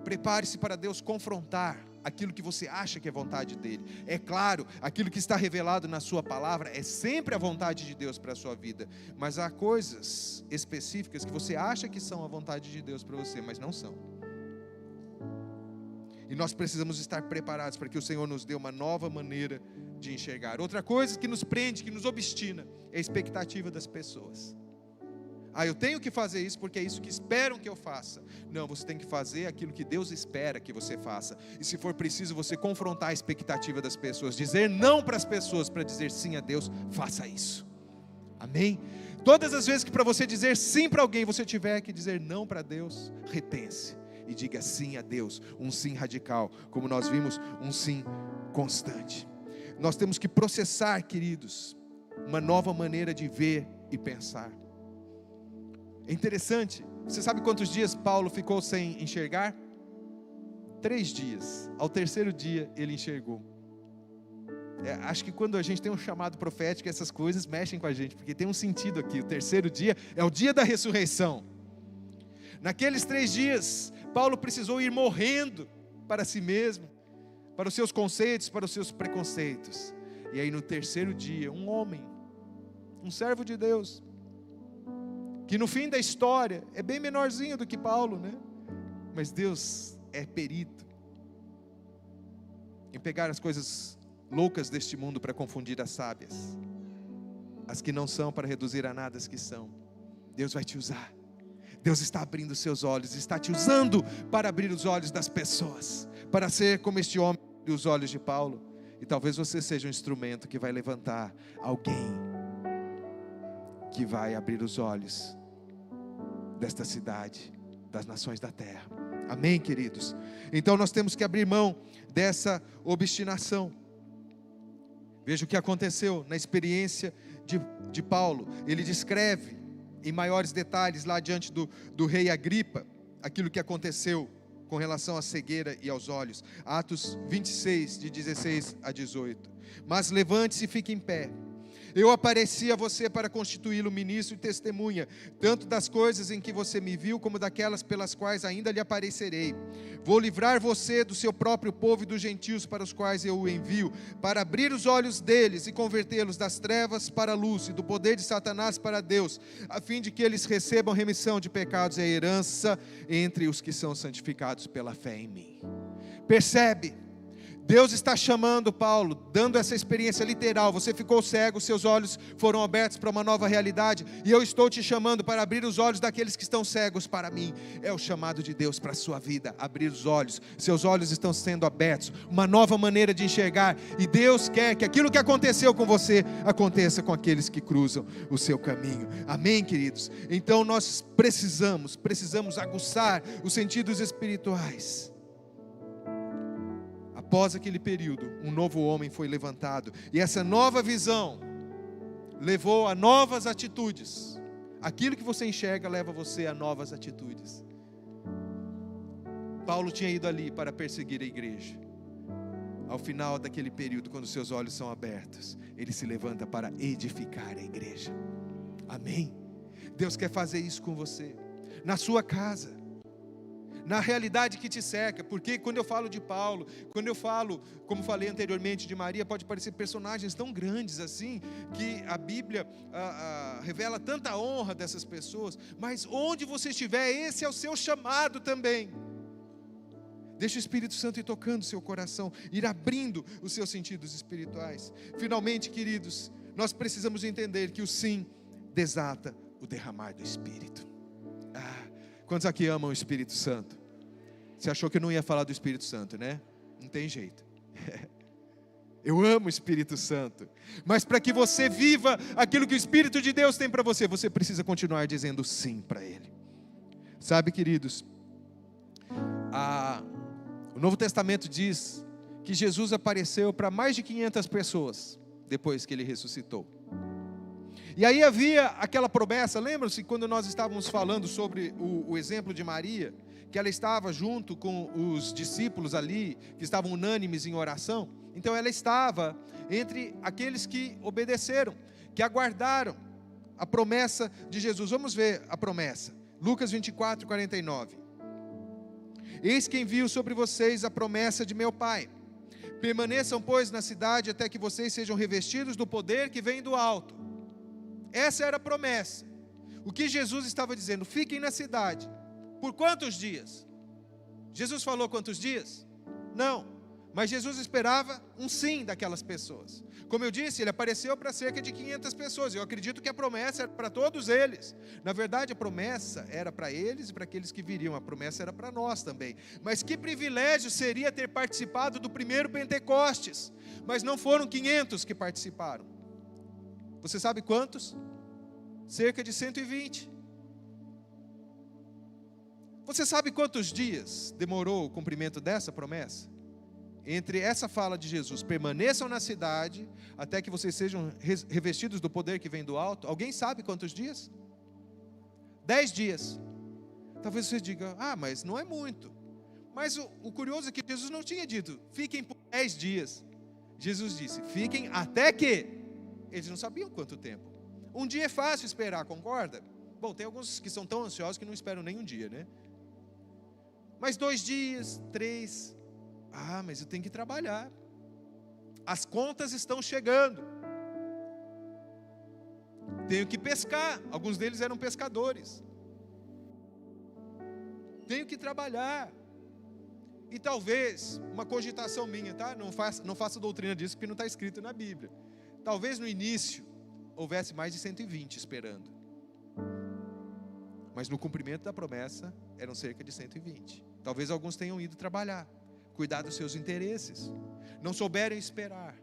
Prepare-se para Deus confrontar aquilo que você acha que é vontade dele. É claro, aquilo que está revelado na sua palavra é sempre a vontade de Deus para a sua vida, mas há coisas específicas que você acha que são a vontade de Deus para você, mas não são. E nós precisamos estar preparados para que o Senhor nos dê uma nova maneira de enxergar. Outra coisa que nos prende, que nos obstina, é a expectativa das pessoas. Eu tenho que fazer isso porque é isso que esperam que eu faça. Não, você tem que fazer aquilo que Deus espera que você faça. E se for preciso você confrontar a expectativa das pessoas, dizer não para as pessoas, para dizer sim a Deus, faça isso. Amém? Todas as vezes que para você dizer sim para alguém, você tiver que dizer não para Deus, repense e diga sim a Deus. Um sim radical, como nós vimos, um sim constante. Nós temos que processar, queridos, uma nova maneira de ver e pensar. É interessante, você sabe quantos dias Paulo ficou sem enxergar? 3 dias, ao terceiro dia ele enxergou. Acho que quando a gente tem um chamado profético, essas coisas mexem com a gente, porque tem um sentido aqui. O terceiro dia é o dia da ressurreição. Naqueles 3 dias, Paulo precisou ir morrendo para si mesmo, para os seus conceitos, para os seus preconceitos. E aí no terceiro dia, um homem, um servo de Deus, que no fim da história é bem menorzinho do que Paulo, né? Mas Deus é perito em pegar as coisas loucas deste mundo para confundir as sábias, as que não são para reduzir a nada as que são. Deus vai te usar. Deus está abrindo os seus olhos, está te usando para abrir os olhos das pessoas, para ser como este homem abriu os olhos de Paulo. E talvez você seja um instrumento que vai levantar alguém que vai abrir os olhos desta cidade, das nações da terra. Amém, queridos? Então nós temos que abrir mão dessa obstinação. Veja o que aconteceu na experiência de Paulo. Ele descreve em maiores detalhes lá diante do rei Agripa aquilo que aconteceu com relação à cegueira e aos olhos. Atos 26, de 16 a 18. Mas levante-se e fique em pé. Eu apareci a você para constituí-lo ministro e testemunha, tanto das coisas em que você me viu, como daquelas pelas quais ainda lhe aparecerei. Vou livrar você do seu próprio povo e dos gentios para os quais eu o envio, para abrir os olhos deles e convertê-los das trevas para a luz e do poder de Satanás para Deus, a fim de que eles recebam remissão de pecados e a herança entre os que são santificados pela fé em mim. Percebe? Deus está chamando Paulo, dando essa experiência literal. Você ficou cego, seus olhos foram abertos para uma nova realidade, e eu estou te chamando para abrir os olhos daqueles que estão cegos para mim. É o chamado de Deus para a sua vida, abrir os olhos. Seus olhos estão sendo abertos, uma nova maneira de enxergar, e Deus quer que aquilo que aconteceu com você, aconteça com aqueles que cruzam o seu caminho. Amém, queridos? Então nós precisamos aguçar os sentidos espirituais. Após aquele período, um novo homem foi levantado, e essa nova visão levou a novas atitudes. Aquilo que você enxerga leva você a novas atitudes. Paulo tinha ido ali para perseguir a igreja. Ao final daquele período, quando seus olhos são abertos, ele se levanta para edificar a igreja. Amém? Deus quer fazer isso com você, na sua casa, na realidade que te cerca. Porque quando eu falo de Paulo, quando eu falo, como falei anteriormente, de Maria, pode parecer personagens tão grandes assim, que a Bíblia revela tanta honra dessas pessoas, mas onde você estiver, esse é o seu chamado também. Deixa o Espírito Santo ir tocando o seu coração, ir abrindo os seus sentidos espirituais. Finalmente, queridos, nós precisamos entender que o sim desata o derramar do Espírito. Quantos aqui amam o Espírito Santo? Você achou que eu não ia falar do Espírito Santo, né? Não tem jeito. Eu amo o Espírito Santo. Mas para que você viva aquilo que o Espírito de Deus tem para você, você precisa continuar dizendo sim para Ele. Sabe, queridos, o Novo Testamento diz que Jesus apareceu para mais de 500 pessoas depois que Ele ressuscitou. E aí havia aquela promessa, lembram-se quando nós estávamos falando sobre o exemplo de Maria, que ela estava junto com os discípulos ali, que estavam unânimes em oração? Então ela estava entre aqueles que obedeceram, que aguardaram a promessa de Jesus. Vamos ver a promessa, Lucas 24, 49. Eis que envio sobre vocês a promessa de meu Pai. Permaneçam, pois, na cidade até que vocês sejam revestidos do poder que vem do alto. Essa era a promessa. O que Jesus estava dizendo? Fiquem na cidade. Por quantos dias? Jesus falou quantos dias? Não. Mas Jesus esperava um sim daquelas pessoas. Como eu disse, ele apareceu para cerca de 500 pessoas. Eu acredito que a promessa era para todos eles. Na verdade, a promessa era para eles e para aqueles que viriam. A promessa era para nós também. Mas que privilégio seria ter participado do primeiro Pentecostes. Mas não foram 500 que participaram. Você sabe quantos? Cerca de 120. Você sabe quantos dias demorou o cumprimento dessa promessa? Entre essa fala de Jesus, permaneçam na cidade, até que vocês sejam revestidos do poder que vem do alto. Alguém sabe quantos dias? 10 dias. Talvez você diga, mas não é muito. Mas o curioso é que Jesus não tinha dito, fiquem por 10 dias. Jesus disse, fiquem até que. Eles não sabiam quanto tempo. Um dia é fácil esperar, concorda? Bom, tem alguns que são tão ansiosos que não esperam nem um dia, né? Mas 2 dias, 3... mas eu tenho que trabalhar. As contas estão chegando. Tenho que pescar. Alguns deles eram pescadores. Tenho que trabalhar. E talvez, uma cogitação minha, tá? Não faça doutrina disso, porque não está escrito na Bíblia. Talvez no início houvesse mais de 120 esperando. Mas no cumprimento da promessa eram cerca de 120. Talvez alguns tenham ido trabalhar, cuidar dos seus interesses, não souberam esperar.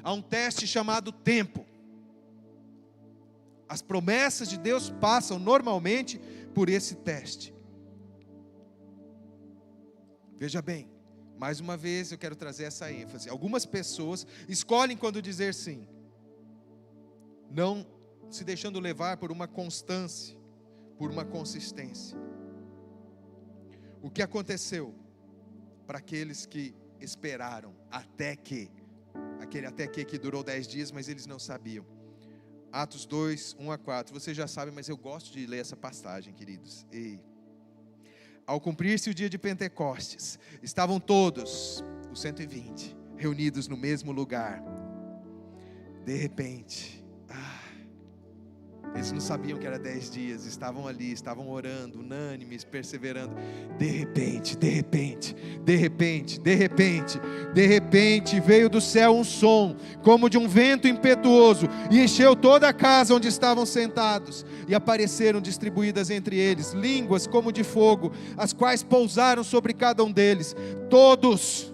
Há um teste chamado tempo. As promessas de Deus passam normalmente por esse teste. Veja bem, mais uma vez eu quero trazer essa ênfase. Algumas pessoas escolhem quando dizer sim, não se deixando levar por uma constância, por uma consistência. O que aconteceu para aqueles que esperaram até que, aquele até que durou 10 dias, mas eles não sabiam? Atos 2, 1 a 4, você já sabe, mas eu gosto de ler essa passagem, queridos. Ao cumprir-se o dia de Pentecostes, estavam todos, os 120, reunidos no mesmo lugar. De repente, Eles não sabiam que era 10 dias, estavam ali, estavam orando, unânimes, perseverando. De repente, veio do céu um som, como de um vento impetuoso, e encheu toda a casa onde estavam sentados. E apareceram distribuídas entre eles línguas como de fogo, as quais pousaram sobre cada um deles. Todos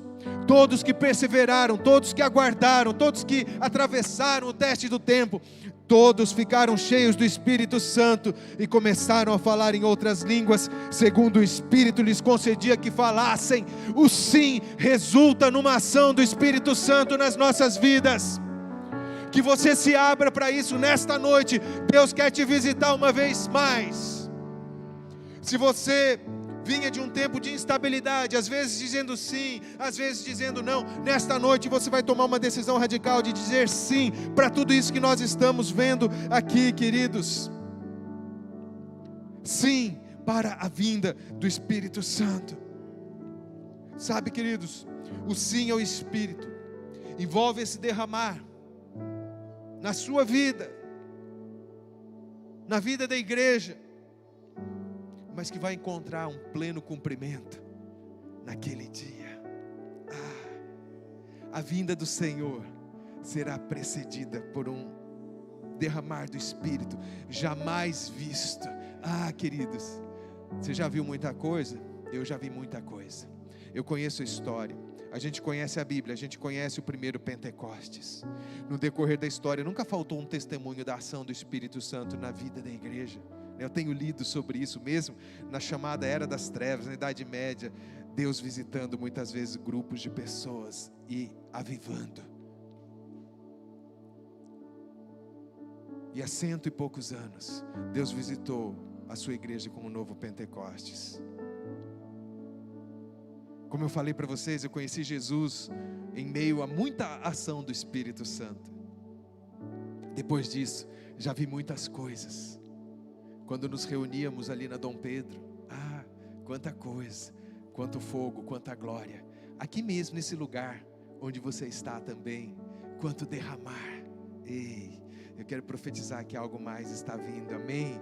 que perseveraram, todos que aguardaram, todos que atravessaram o teste do tempo, todos ficaram cheios do Espírito Santo e começaram a falar em outras línguas, segundo o Espírito lhes concedia que falassem. O sim resulta numa ação do Espírito Santo nas nossas vidas. Que você se abra para isso nesta noite. Deus quer te visitar uma vez mais. Se você vinha de um tempo de instabilidade, às vezes dizendo sim, às vezes dizendo não, nesta noite você vai tomar uma decisão radical de dizer sim para tudo isso que nós estamos vendo aqui, queridos. Sim para a vinda do Espírito Santo. Sabe, queridos, o sim ao Espírito envolve esse derramar na sua vida, na vida da igreja, mas que vai encontrar um pleno cumprimento naquele dia. A vinda do Senhor será precedida por um derramar do Espírito jamais visto. Queridos, você já viu muita coisa? Eu já vi muita coisa. Eu conheço a história. A gente conhece a Bíblia, a gente conhece o primeiro Pentecostes. No decorrer da história, nunca faltou um testemunho da ação do Espírito Santo na vida da igreja. Eu tenho lido sobre isso mesmo, na chamada Era das Trevas, na Idade Média, Deus visitando muitas vezes grupos de pessoas e avivando. E há 100 e poucos anos, Deus visitou a sua igreja com um novo Pentecostes. Como eu falei para vocês, eu conheci Jesus em meio a muita ação do Espírito Santo. Depois disso, já vi muitas coisas. Quando nos reuníamos ali na Dom Pedro, quanta coisa, quanto fogo, quanta glória. Aqui mesmo nesse lugar onde você está também, quanto derramar. Ei, eu quero profetizar que algo mais está vindo, amém?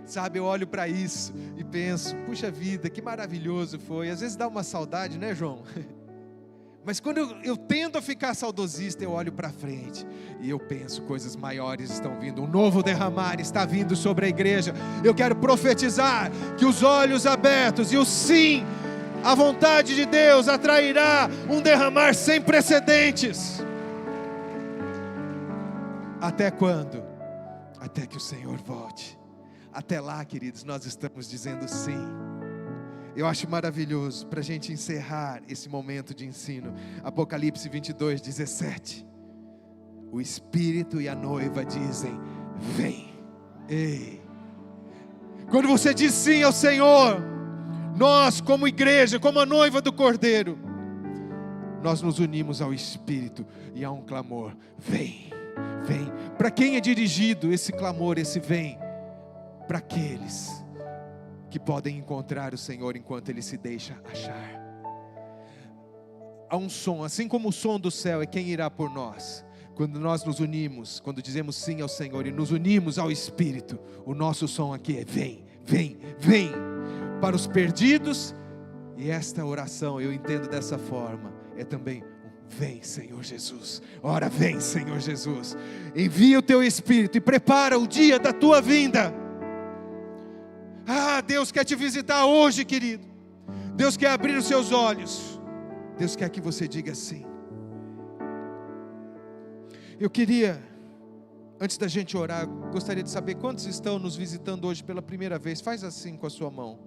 Sabe, eu olho para isso e penso, puxa vida, que maravilhoso foi. Às vezes dá uma saudade, né, João? Mas quando eu tento a ficar saudosista, eu olho para frente e eu penso, coisas maiores estão vindo, um novo derramar está vindo sobre a igreja. Eu quero profetizar que os olhos abertos e o sim, a vontade de Deus atrairá um derramar sem precedentes. Até quando? Até que o Senhor volte. Até lá, queridos, nós estamos dizendo sim. Eu acho maravilhoso, para a gente encerrar esse momento de ensino, Apocalipse 22, 17, o Espírito e a noiva dizem, vem. Ei, quando você diz sim ao Senhor, nós como igreja, como a noiva do Cordeiro, nós nos unimos ao Espírito e há um clamor, vem, vem. Para quem é dirigido esse clamor, esse vem? Para aqueles que podem encontrar o Senhor enquanto Ele se deixa achar. Há um som, assim como o som do céu é quem irá por nós. Quando nós nos unimos, quando dizemos sim ao Senhor e nos unimos ao Espírito, o nosso som aqui é vem, vem, vem. Para os perdidos, e esta oração eu entendo dessa forma, é também vem, Senhor Jesus. Ora, vem, Senhor Jesus. Envia o teu Espírito e prepara o dia da tua vinda. Deus quer te visitar hoje, querido. Deus quer abrir os seus olhos. Deus quer que você diga sim. Eu queria, antes da gente orar, gostaria de saber quantos estão nos visitando hoje pela primeira vez. Faz assim com a sua mão.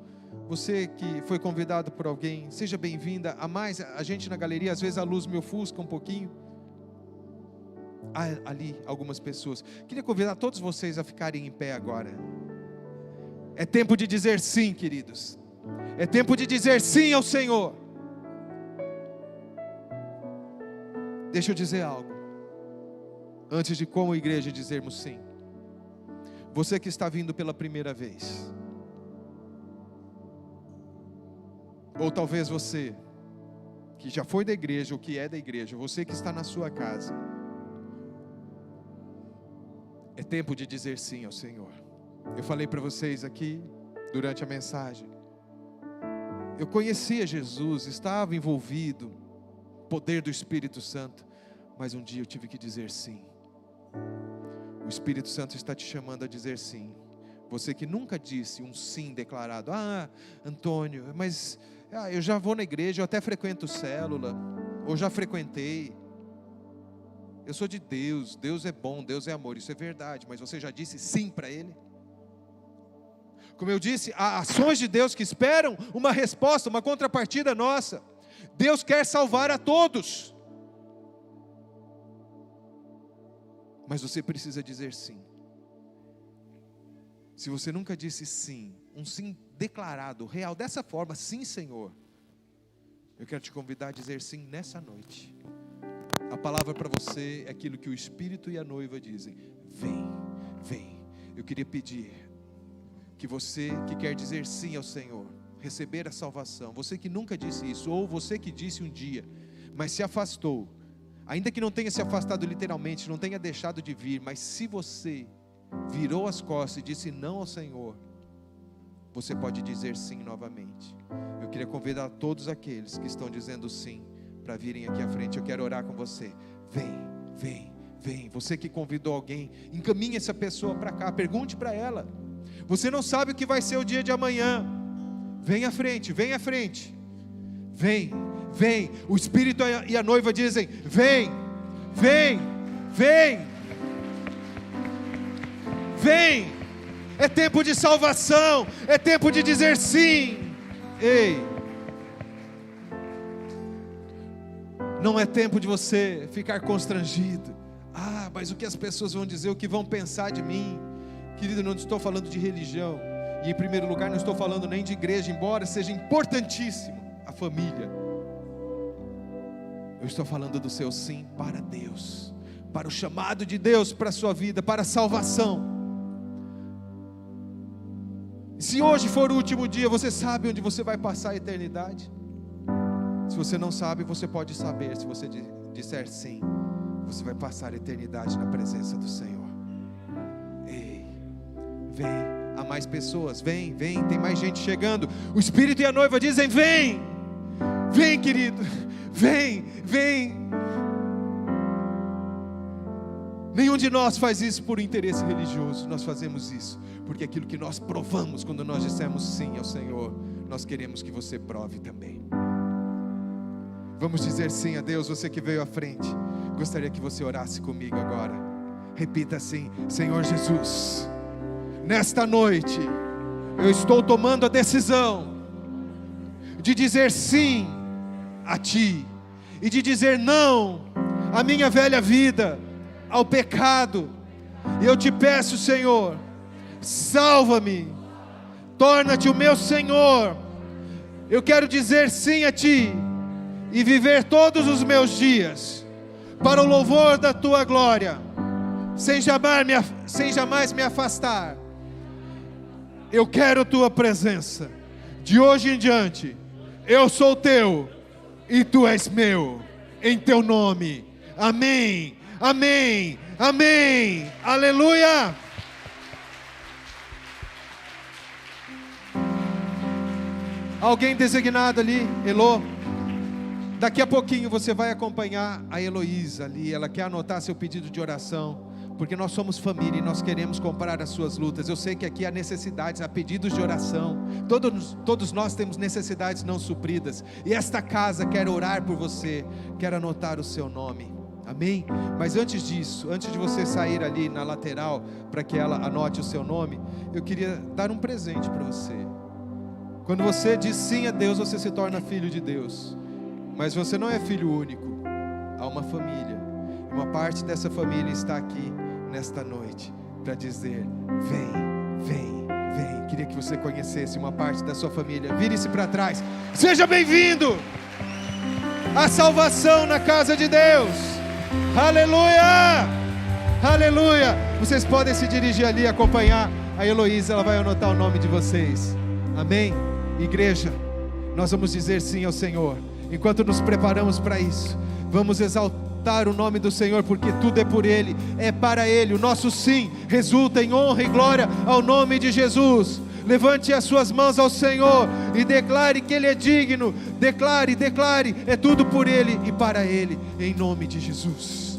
Você que foi convidado por alguém, seja bem-vinda. A mais, a gente na galeria, às vezes a luz me ofusca um pouquinho. Ali, algumas pessoas. Queria convidar todos vocês a ficarem em pé agora. É tempo de dizer sim, queridos. É tempo de dizer sim ao Senhor. Deixa eu dizer algo. Antes de como igreja dizermos sim. Você que está vindo pela primeira vez. Ou talvez você que já foi da igreja, ou que é da igreja. Você que está na sua casa. É tempo de dizer sim ao Senhor. Eu falei para vocês aqui, durante a mensagem, eu conhecia Jesus, estava envolvido, poder do Espírito Santo, mas um dia eu tive que dizer sim. O Espírito Santo está te chamando a dizer sim. Você que nunca disse um sim declarado: Antônio, mas eu já vou na igreja, eu até frequento célula, ou já frequentei, eu sou de Deus, Deus é bom, Deus é amor, isso é verdade, mas você já disse sim para Ele? Como eu disse, há ações de Deus que esperam uma resposta, uma contrapartida nossa. Deus quer salvar a todos, mas você precisa dizer sim. Se você nunca disse sim, um sim declarado, real, dessa forma, sim Senhor, eu quero te convidar a dizer sim nessa noite. A palavra para você é aquilo que o Espírito e a noiva dizem: vem, vem. Eu queria pedir que você que quer dizer sim ao Senhor, receber a salvação, você que nunca disse isso, ou você que disse um dia, mas se afastou, ainda que não tenha se afastado literalmente, não tenha deixado de vir, mas se você virou as costas e disse não ao Senhor, você pode dizer sim novamente. Eu queria convidar todos aqueles que estão dizendo sim, para virem aqui à frente. Eu quero orar com você. Vem, vem, vem. Você que convidou alguém, encaminhe essa pessoa para cá, pergunte para ela. Você não sabe o que vai ser o dia de amanhã. Vem à frente, vem à frente. Vem, vem. O Espírito e a noiva dizem: vem, vem, vem, vem. É tempo de salvação, é tempo de dizer sim. Ei, não é tempo de você ficar constrangido. Mas o que as pessoas vão dizer, o que vão pensar de mim? Querido, não estou falando de religião, e em primeiro lugar não estou falando nem de igreja, embora seja importantíssimo a família. Eu estou falando do seu sim para Deus, para o chamado de Deus para a sua vida, para a salvação. Se hoje for o último dia, você sabe onde você vai passar a eternidade? Se você não sabe, você pode saber. Se você disser sim, você vai passar a eternidade na presença do Senhor. Ei, vem, há mais pessoas, vem, vem, tem mais gente chegando. O Espírito e a noiva dizem: vem, vem querido, vem, vem. Nenhum de nós faz isso por interesse religioso, nós fazemos isso porque aquilo que nós provamos quando nós dissemos sim ao Senhor, nós queremos que você prove também. Vamos dizer sim a Deus. Você que veio à frente, gostaria que você orasse comigo agora. Repita assim: Senhor Jesus, nesta noite eu estou tomando a decisão de dizer sim a Ti e de dizer não à minha velha vida, ao pecado. E eu te peço, Senhor, salva-me, torna-te o meu Senhor. Eu quero dizer sim a Ti e viver todos os meus dias para o louvor da Tua glória, sem jamais me afastar. Eu quero Tua presença. De hoje em diante eu sou Teu e Tu és meu, em Teu nome. Amém, amém, amém, aleluia. Alguém designado ali, Elô? Daqui a pouquinho você vai acompanhar a Heloísa ali. Ela quer anotar seu pedido de oração, porque nós somos família e nós queremos comprar as suas lutas. Eu sei que aqui há necessidades, há pedidos de oração. Todos nós temos necessidades não supridas, e esta casa quer orar por você, quer anotar o seu nome. Amém? Mas antes disso, antes de você sair ali na lateral, para que ela anote o seu nome, eu queria dar um presente para você. Quando você diz sim a Deus, você se torna filho de Deus. Mas você não é filho único, há uma família. Uma parte dessa família está aqui nesta noite para dizer: vem, vem, vem. Queria que você conhecesse uma parte da sua família. Vire-se para trás. Seja bem-vindo à salvação na casa de Deus. Aleluia, aleluia. Vocês podem se dirigir ali e acompanhar a Heloísa. Ela vai anotar o nome de vocês. Amém? Igreja, nós vamos dizer sim ao Senhor. Enquanto nos preparamos para isso, vamos exaltar exaltar o nome do Senhor, porque tudo é por Ele, é para Ele. O nosso sim resulta em honra e glória ao nome de Jesus. Levante as suas mãos ao Senhor e declare que Ele é digno. Declare, é tudo por Ele e para Ele, em nome de Jesus.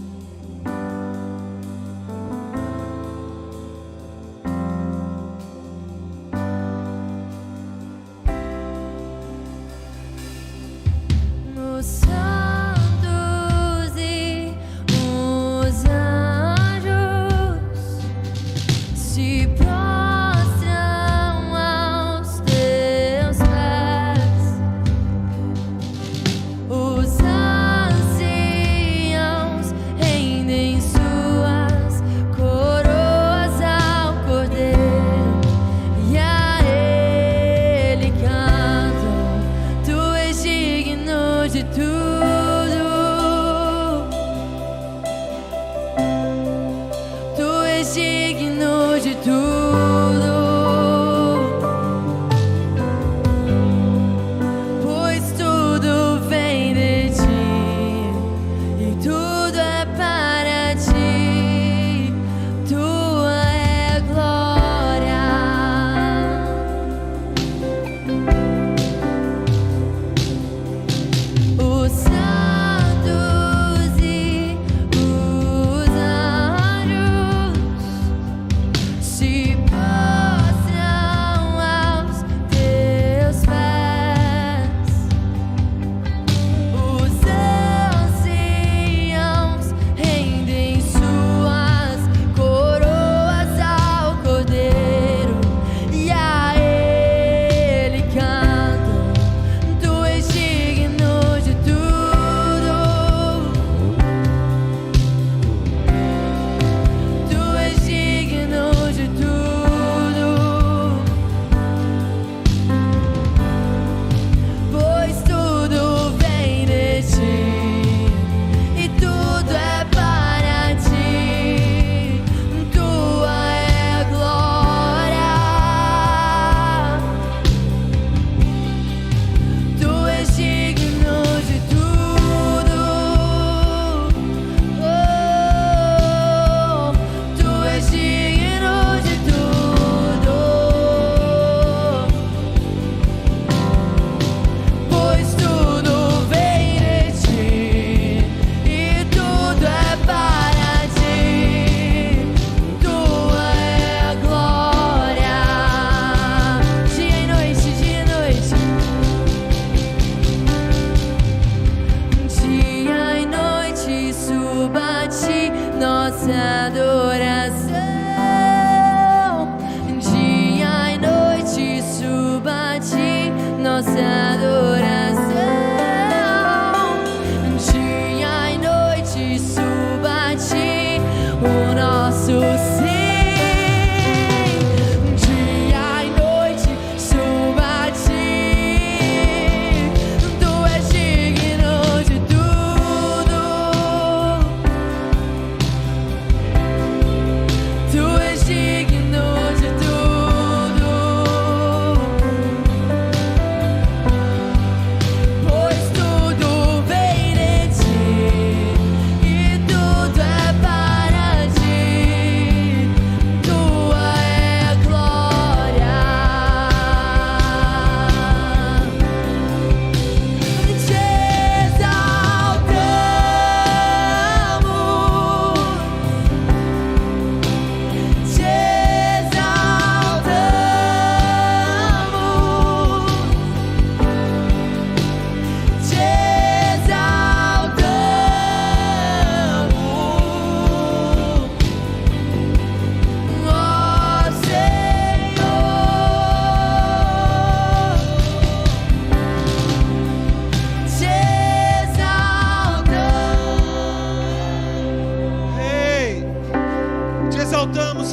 exaltamos,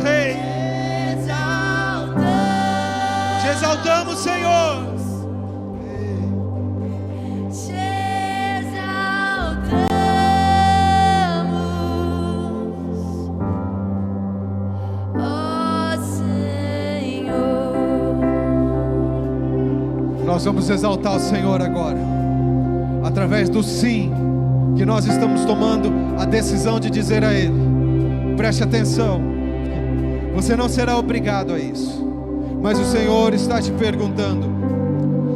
Senhor. Te exaltamos, ó Senhor. Nós vamos exaltar o Senhor agora, através do sim que nós estamos tomando a decisão de dizer a Ele: preste atenção, você não será obrigado a isso, mas o Senhor está te perguntando: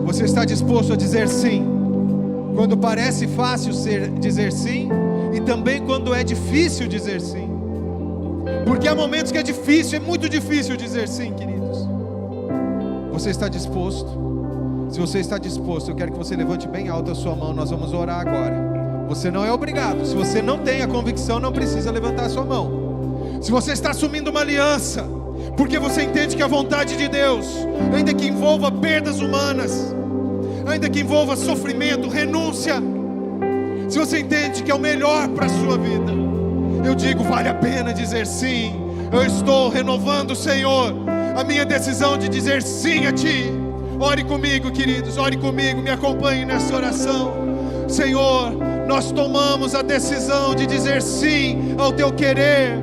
você está disposto a dizer sim, quando parece fácil dizer sim, e também quando é difícil dizer sim? Porque há momentos que é difícil, é muito difícil dizer sim, queridos. Você está disposto? Se você está disposto, eu quero que você levante bem alto a sua mão. Nós vamos orar agora. Você não é obrigado. Se você não tem a convicção, não precisa levantar a sua mão. Se você está assumindo uma aliança, porque você entende que a vontade de Deus, ainda que envolva perdas humanas, ainda que envolva sofrimento, renúncia, se você entende que é o melhor para a sua vida, eu digo, vale a pena dizer sim. Eu estou renovando, Senhor, a minha decisão de dizer sim a Ti. Ore comigo, queridos, ore comigo, me acompanhe nessa oração. Senhor, nós tomamos a decisão de dizer sim ao Teu querer.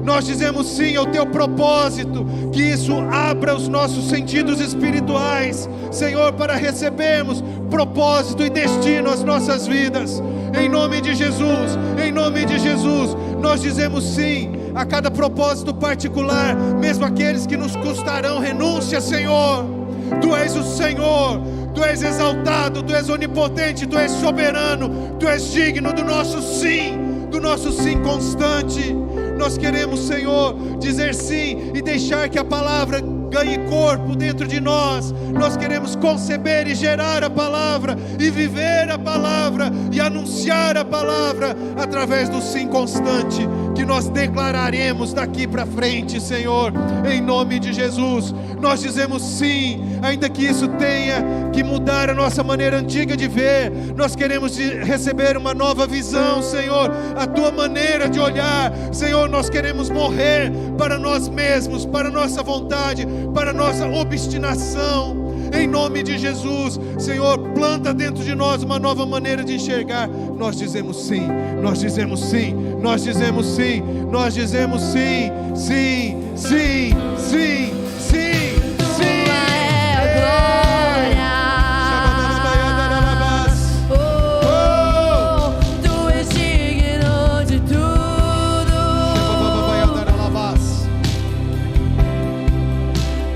Nós dizemos sim ao Teu propósito, que isso abra os nossos sentidos espirituais, Senhor, para recebermos propósito e destino às nossas vidas. Em nome de Jesus, em nome de Jesus, nós dizemos sim a cada propósito particular, mesmo aqueles que nos custarão renúncia, Senhor. Tu és o Senhor, Tu és exaltado, Tu és onipotente, Tu és soberano, Tu és digno do nosso sim constante. Nós queremos, Senhor, dizer sim e deixar que a palavra ganhe corpo dentro de nós. Nós queremos conceber e gerar a palavra, e viver a palavra, e anunciar a palavra, através do sim constante, que nós declararemos daqui para frente, Senhor, em nome de Jesus. Nós dizemos sim, ainda que isso tenha que mudar a nossa maneira antiga de ver. Nós queremos receber uma nova visão, Senhor, a Tua maneira de olhar, Senhor. Nós queremos morrer para nós mesmos, para nossa vontade, para nossa obstinação. Em nome de Jesus, Senhor, planta dentro de nós uma nova maneira de enxergar. Nós dizemos sim, nós dizemos sim, nós dizemos sim, nós dizemos sim, sim, sim, sim, sim, sim. Tu és digno de tudo.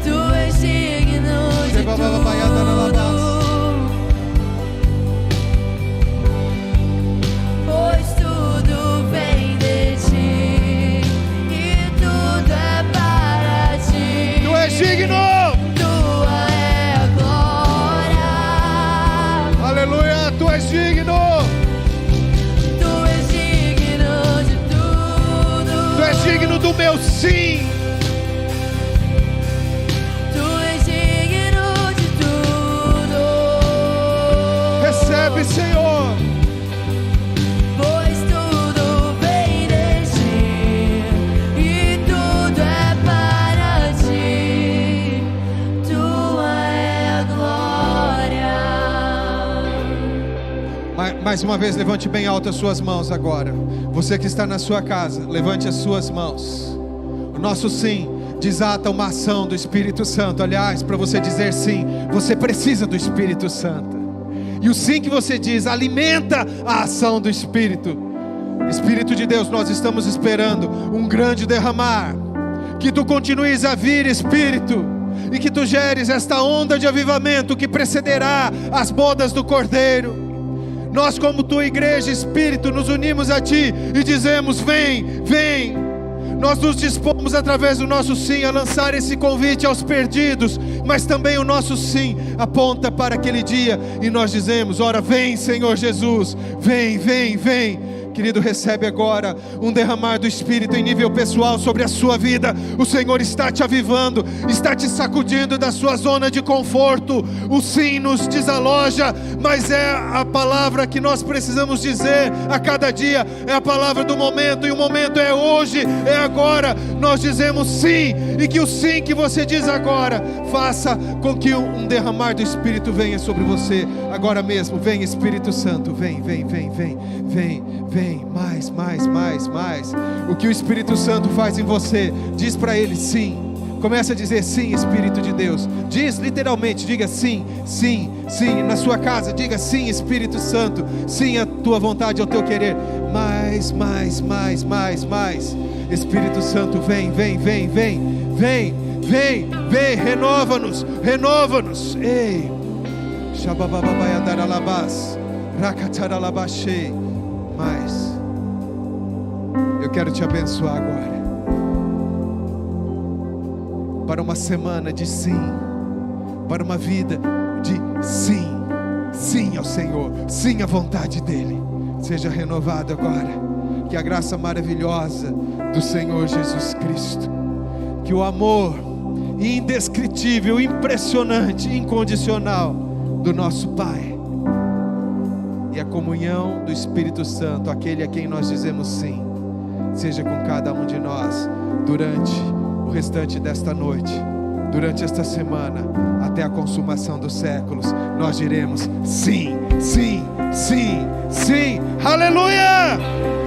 Tu és digno de tudo. Pois tudo vem de Ti e tudo é para Ti. Tu és digno. Tua é a glória. Aleluia, Tu és digno. Tu és digno de tudo. Tu és digno do meu sim. Tu és digno de tudo. Recebe, Senhor. Pois tudo vem de Ti e tudo é para Ti. Tua é a glória. Mais uma vez, levante bem alto as suas mãos agora. Você que está na sua casa, levante as suas mãos. O nosso sim desata uma ação do Espírito Santo. Aliás, para você dizer sim, você precisa do Espírito Santo. E o sim que você diz alimenta a ação do Espírito. Espírito de Deus, nós estamos esperando um grande derramar. Que Tu continues a vir, Espírito, e que Tu geres esta onda de avivamento que precederá as bodas do Cordeiro. Nós, como Tua igreja, Espírito, nos unimos a Ti e dizemos: vem, vem. Nós nos dispomos através do nosso sim a lançar esse convite aos perdidos, mas também o nosso sim aponta para aquele dia e nós dizemos: ora, vem, Senhor Jesus, vem, vem, vem. Querido, recebe agora um derramar do Espírito em nível pessoal sobre a sua vida. O Senhor está te avivando, está te sacudindo da sua zona de conforto. O sim nos desaloja, mas é a palavra que nós precisamos dizer a cada dia. É a palavra do momento, e o momento é hoje, é agora. Nós dizemos sim, e que o sim que você diz agora faça com que um derramar do Espírito venha sobre você agora mesmo. Vem, Espírito Santo, vem, vem, vem, vem, vem, vem. Mais. O que o Espírito Santo faz em você, diz para Ele sim. Comece a dizer sim, Espírito de Deus. Diz literalmente, diga sim, sim, sim. Na sua casa, diga sim, Espírito Santo. Sim, a tua vontade, ao teu querer. Mais. Espírito Santo, vem. Renova-nos. Ei. Shabababaiadaralabás. Rakataralabashei. Mais. Eu quero te abençoar agora. Para uma semana de sim, para uma vida de sim, sim ao Senhor, sim à vontade dEle. Seja renovado agora. Que a graça maravilhosa do Senhor Jesus Cristo, que o amor indescritível, impressionante, incondicional do nosso Pai e a comunhão do Espírito Santo, aquele a quem nós dizemos sim, seja com cada um de nós durante o restante desta noite, durante esta semana, até a consumação dos séculos. Nós diremos sim, aleluia!